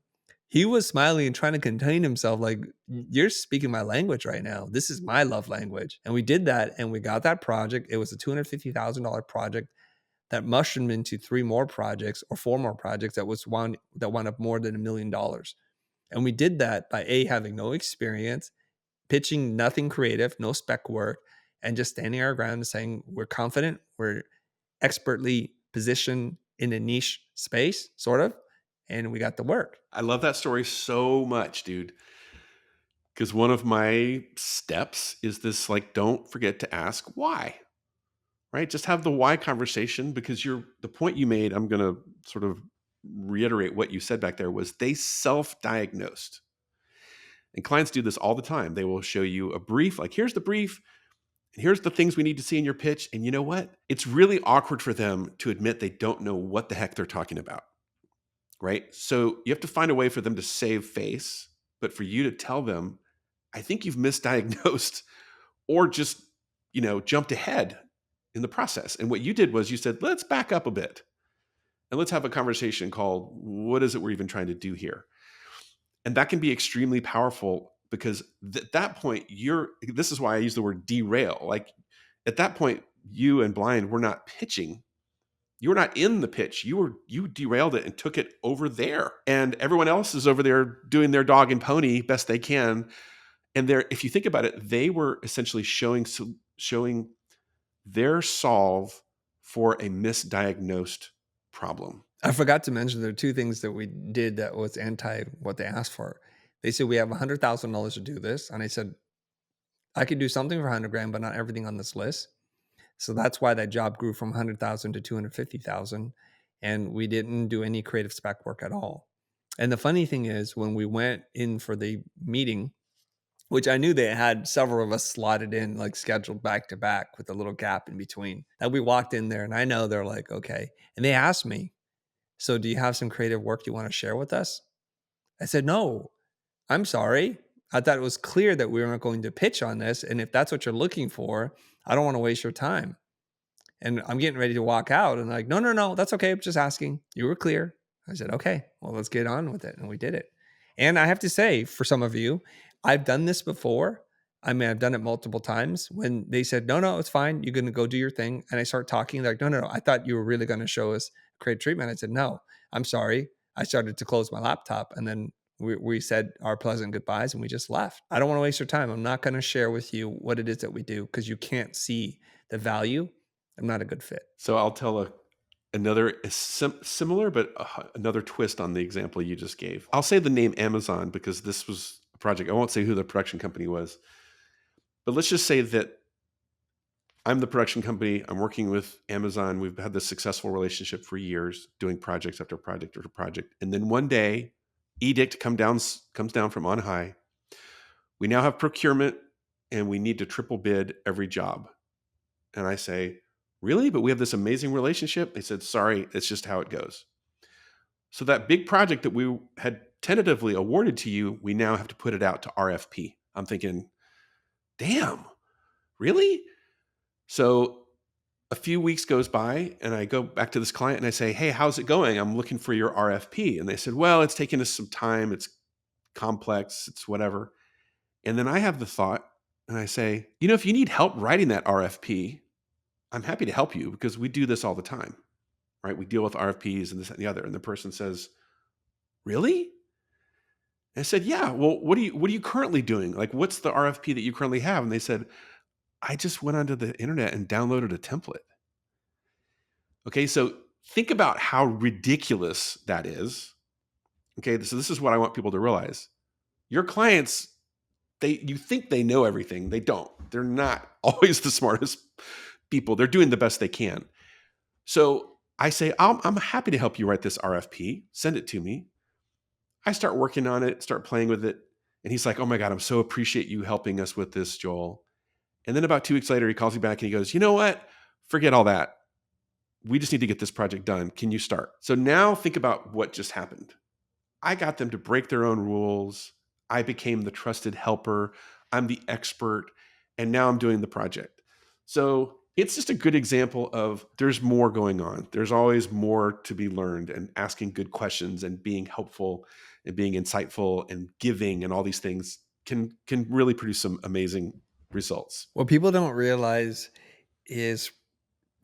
he was smiling and trying to contain himself. Like, you're speaking my language right now. This is my love language. And we did that, and we got that project. It was a $250,000 project that mushroomed into 3 more projects or 4 more projects that wound up more than $1 million. And we did that by having no experience, pitching nothing creative, no spec work, and just standing our ground and saying, we're confident, we're expertly positioned in a niche space, sort of, and we got the work. I love that story so much, dude. Because one of my steps is this, like, don't forget to ask why, right? Just have the why conversation, because the point you made, I'm going to sort of reiterate what you said back there, was they self-diagnosed. And clients do this all the time. They will show you a brief, like, here's the brief, and here's the things we need to see in your pitch. And you know what? It's really awkward for them to admit they don't know what the heck they're talking about, right? So you have to find a way for them to save face, but for you to tell them, I think you've misdiagnosed or just, jumped ahead in the process. And what you did was you said, let's back up a bit and let's have a conversation called, what is it we're even trying to do here? And that can be extremely powerful, because at that point, this is why I use the word derail. Like, at that point, you and Blind were not pitching. You were not in the pitch. You derailed it and took it over there. And everyone else is over there doing their dog and pony best they can. And if you think about it, they were essentially showing their solve for a misdiagnosed problem. I forgot to mention there are 2 things that we did that was anti what they asked for. They said, we have $100,000 to do this. And I said, I could do something for 100 grand, but not everything on this list. So that's why that job grew from 100,000 to 250,000. And we didn't do any creative spec work at all. And the funny thing is, when we went in for the meeting, which I knew they had several of us slotted in, like scheduled back to back with a little gap in between, that we walked in there and I know they're like, okay. And they asked me, so do you have some creative work you want to share with us? I said, no, I'm sorry. I thought it was clear that we weren't going to pitch on this. And if that's what you're looking for, I don't want to waste your time. And I'm getting ready to walk out and like, no, that's okay. I'm just asking. You were clear. I said, okay, well, let's get on with it. And we did it. And I have to say, for some of you, I've done this before. I mean, I've done it multiple times when they said, no, it's fine. You're going to go do your thing. And I start talking like, no, I thought you were really going to show us creative treatment. I said, no, I'm sorry. I started to close my laptop and then we said our pleasant goodbyes and we just left. I don't want to waste your time. I'm not going to share with you what it is that we do because you can't see the value. I'm not a good fit. So I'll tell another similar, but another twist on the example you just gave. I'll say the name Amazon because this was a project. I won't say who the production company was, but let's just say that I'm the production company. I'm working with Amazon. We've had this successful relationship for years, doing project after project after project. And then one day, edict comes down from on high. We now have procurement and we need to triple bid every job. And I say, really? But we have this amazing relationship. They said, sorry, it's just how it goes. So that big project that we had tentatively awarded to you, we now have to put it out to RFP. I'm thinking, damn, really? So a few weeks goes by and I go back to this client and I say, hey, how's it going? I'm looking for your RFP. And they said, well, it's taking us some time. It's complex. It's whatever. And then I have the thought and I say, if you need help writing that RFP, I'm happy to help you because we do this all the time, right? We deal with RFPs and this and the other. And the person says, really? And I said, yeah. Well, what are you currently doing? Like, what's the RFP that you currently have? And they said, I just went onto the internet and downloaded a template. Okay, so think about how ridiculous that is. Okay, so this is what I want people to realize. Your clients, you think they know everything. They don't. They're not always the smartest people. They're doing the best they can. So I say, I'm happy to help you write this RFP. Send it to me. I start working on it, start playing with it. And he's like, oh my God, I'm so appreciate you helping us with this, Joel. And then about 2 weeks later, he calls me back and he goes, you know what? Forget all that. We just need to get this project done. Can you start? So now think about what just happened. I got them to break their own rules. I became the trusted helper. I'm the expert. And now I'm doing the project. So it's just a good example of there's more going on. There's always more to be learned, and asking good questions and being helpful and being insightful and giving and all these things can really produce some amazing results. What people don't realize is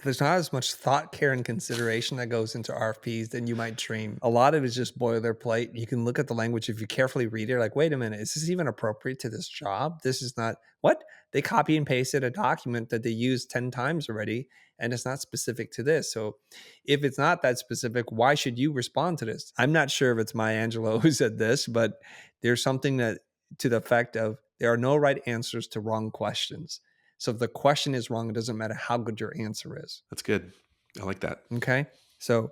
there's not as much thought, care, and consideration that goes into RFPs than you might dream. A lot of it is just boilerplate. You can look at the language if you carefully read it, like, wait a minute, is this even appropriate to this job? This is not what? They copy and pasted a document that they used 10 times already, and it's not specific to this. So if it's not that specific, why should you respond to this? I'm not sure if it's Maya Angelou who said this, but there's something that to the effect of there are no right answers to wrong questions. So if the question is wrong, it doesn't matter how good your answer is. That's good. I like that. Okay. So,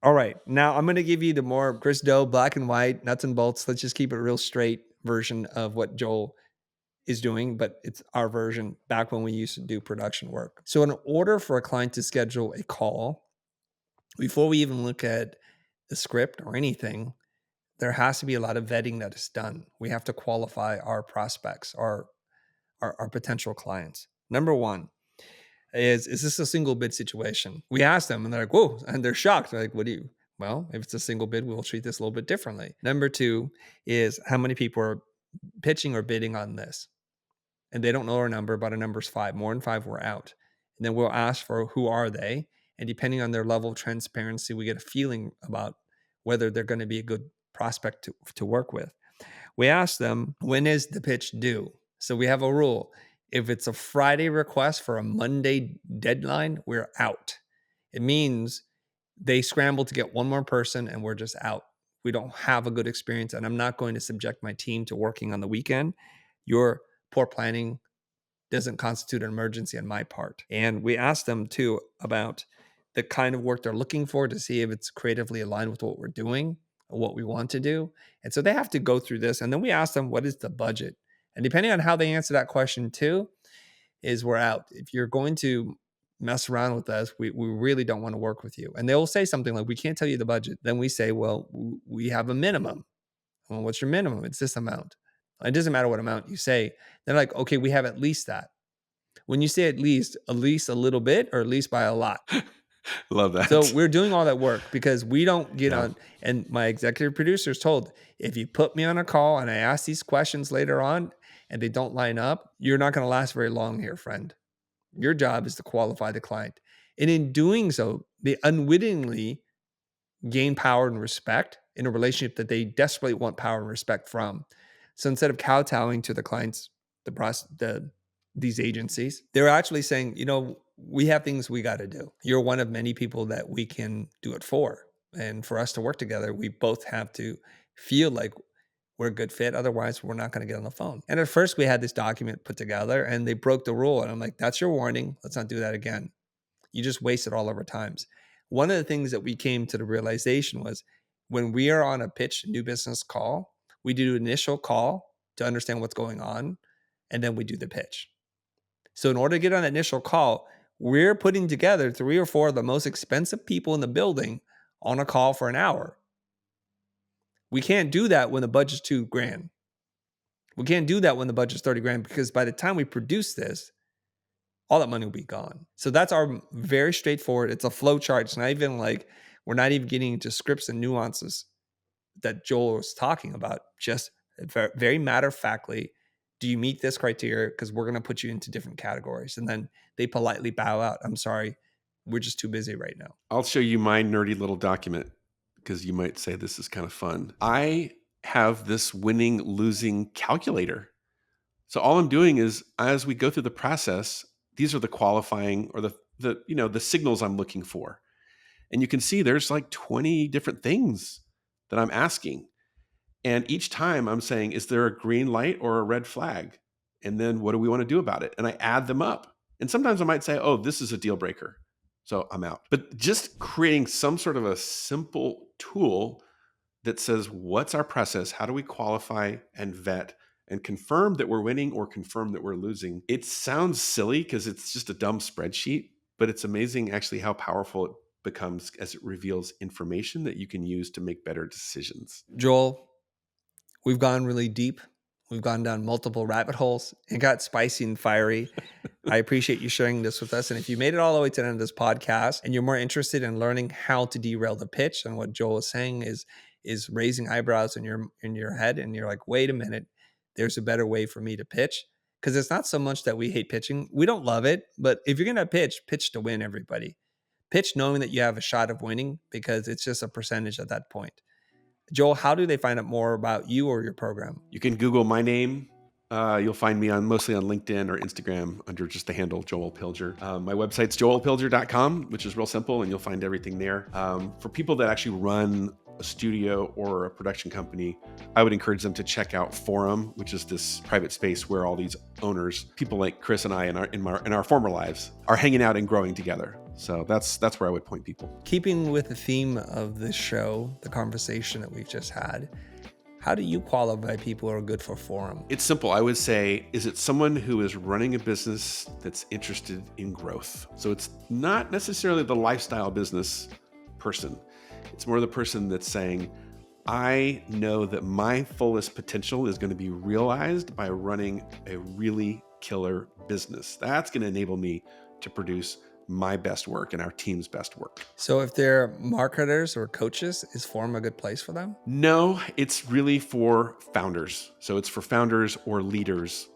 all right. Now I'm going to give you the more Chris Doe, black and white, nuts and bolts. Let's just keep it real straight version of what Joel is doing, but it's our version back when we used to do production work. So in order for a client to schedule a call, before we even look at the script or anything, there has to be a lot of vetting that is done. We have to qualify our prospects, our potential clients. Number one, is this a single bid situation? We ask them and they're like, whoa, and they're shocked. They're like, well, if it's a single bid, we'll treat this a little bit differently. Number two is how many people are pitching or bidding on this? And they don't know our number, but our number's 5. More than 5, we're out. And then we'll ask for who are they? And depending on their level of transparency, we get a feeling about whether they're going to be a good prospect to work with. We ask them, when is the pitch due? So we have a rule. If it's a Friday request for a Monday deadline, we're out. It means they scramble to get one more person and we're just out. We don't have a good experience, and I'm not going to subject my team to working on the weekend. Your poor planning doesn't constitute an emergency on my part. And we ask them too about the kind of work they're looking for to see if it's creatively aligned with what we're doing or what we want to do. And so they have to go through this. And then we ask them, what is the budget? And depending on how they answer that question too, is we're out. If you're going to mess around with us, we really don't want to work with you. And they'll say something like, we can't tell you the budget. Then we say, well, we have a minimum. Well, what's your minimum? It's this amount. It doesn't matter what amount you say. They're like, okay, we have at least that. When you say at least a little bit or at least by a lot. Love that. So we're doing all that work because we don't get on. And my executive producer is told, if you put me on a call and I ask these questions later on and they don't line up, you're not going to last very long here, friend. Your job is to qualify the client. And in doing so, they unwittingly gain power and respect in a relationship that they desperately want power and respect from. So instead of kowtowing to the clients, these agencies, they're actually saying, we have things we got to do. You're one of many people that we can do it for. And for us to work together, we both have to feel like we're a good fit. Otherwise, we're not going to get on the phone. And at first we had this document put together and they broke the rule. And I'm like, that's your warning. Let's not do that again. You just wasted all of our times. One of the things that we came to the realization was when we are on a pitch new business call, we do an initial call to understand what's going on, and then we do the pitch. So in order to get on that initial call, we're putting together 3 or 4 of the most expensive people in the building on a call for an hour. We can't do that when the budget's $2,000. We can't do that when the budget's $30,000, because by the time we produce this, all that money will be gone. So that's our very straightforward. It's a flow chart. It's not even like, we're not even getting into scripts and nuances that Joel was talking about. Just very matter-of-factly, do you meet this criteria? Because we're going to put you into different categories. And then they politely bow out. I'm sorry, we're just too busy right now. I'll show you my nerdy little document, because you might say this is kind of fun. I have this winning losing calculator. So all I'm doing is, as we go through the process, these are the qualifying or the signals I'm looking for. And you can see there's like 20 different things that I'm asking. And each time I'm saying, is there a green light or a red flag? And then what do we want to do about it? And I add them up. And sometimes I might say, oh, this is a deal breaker, so I'm out. But just creating some sort of a simple tool that says, what's our process? How do we qualify and vet and confirm that we're winning or confirm that we're losing? It sounds silly because it's just a dumb spreadsheet, but it's amazing actually how powerful it becomes as it reveals information that you can use to make better decisions. Joel, we've gone really deep. We've gone down multiple rabbit holes. It got spicy and fiery. I appreciate you sharing this with us. And if you made it all the way to the end of this podcast and you're more interested in learning how to derail the pitch, and what Joel is saying is raising eyebrows in your head, and you're like, wait a minute, there's a better way for me to pitch. Because it's not so much that we hate pitching. We don't love it. But if you're going to pitch to win, everybody. Pitch knowing that you have a shot of winning, because it's just a percentage at that point. Joel, how do they find out more about you or your program? You can Google my name. You'll find me mostly on LinkedIn or Instagram under just the handle Joel Pilger. My website's joelpilger.com, which is real simple, and you'll find everything there. For people that actually run a studio or a production company, I would encourage them to check out Forum, which is this private space where all these owners, people like Chris and I in our former lives, are hanging out and growing together. So that's where I would point people. Keeping with the theme of this show, the conversation that we've just had, how do you qualify people who are good for Forum? It's simple. I would say, is it someone who is running a business that's interested in growth? So it's not necessarily the lifestyle business person. It's more the person that's saying, I know that my fullest potential is going to be realized by running a really killer business. That's going to enable me to produce my best work and our team's best work. So if they're marketers or coaches, is Forum a good place for them? No, it's really for founders. So it's for founders or leaders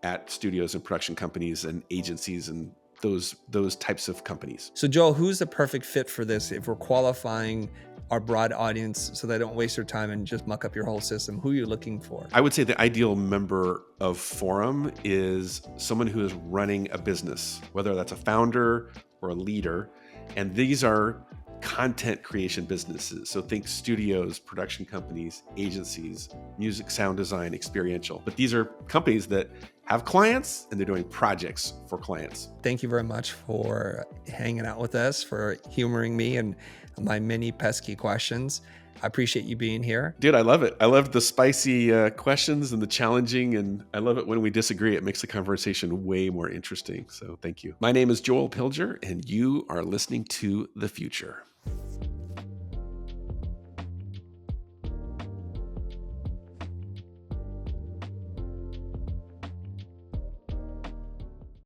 at studios and production companies and agencies and those types of companies. So Joel, who's the perfect fit for this if we're qualifying our broad audience so they don't waste their time and just muck up your whole system? Who are you looking for? I would say the ideal member of Forum is someone who is running a business, whether that's a founder or a leader. And these are content creation businesses. So think studios, production companies, agencies, music, sound design, experiential. But these are companies that have clients and they're doing projects for clients. Thank you very much for hanging out with us, for humoring me and my many pesky questions. I appreciate you being here. Dude, I love it. I love the spicy questions and the challenging, and I love it when we disagree. It makes the conversation way more interesting. So thank you. My name is Joel Pilger, and you are listening to The Future.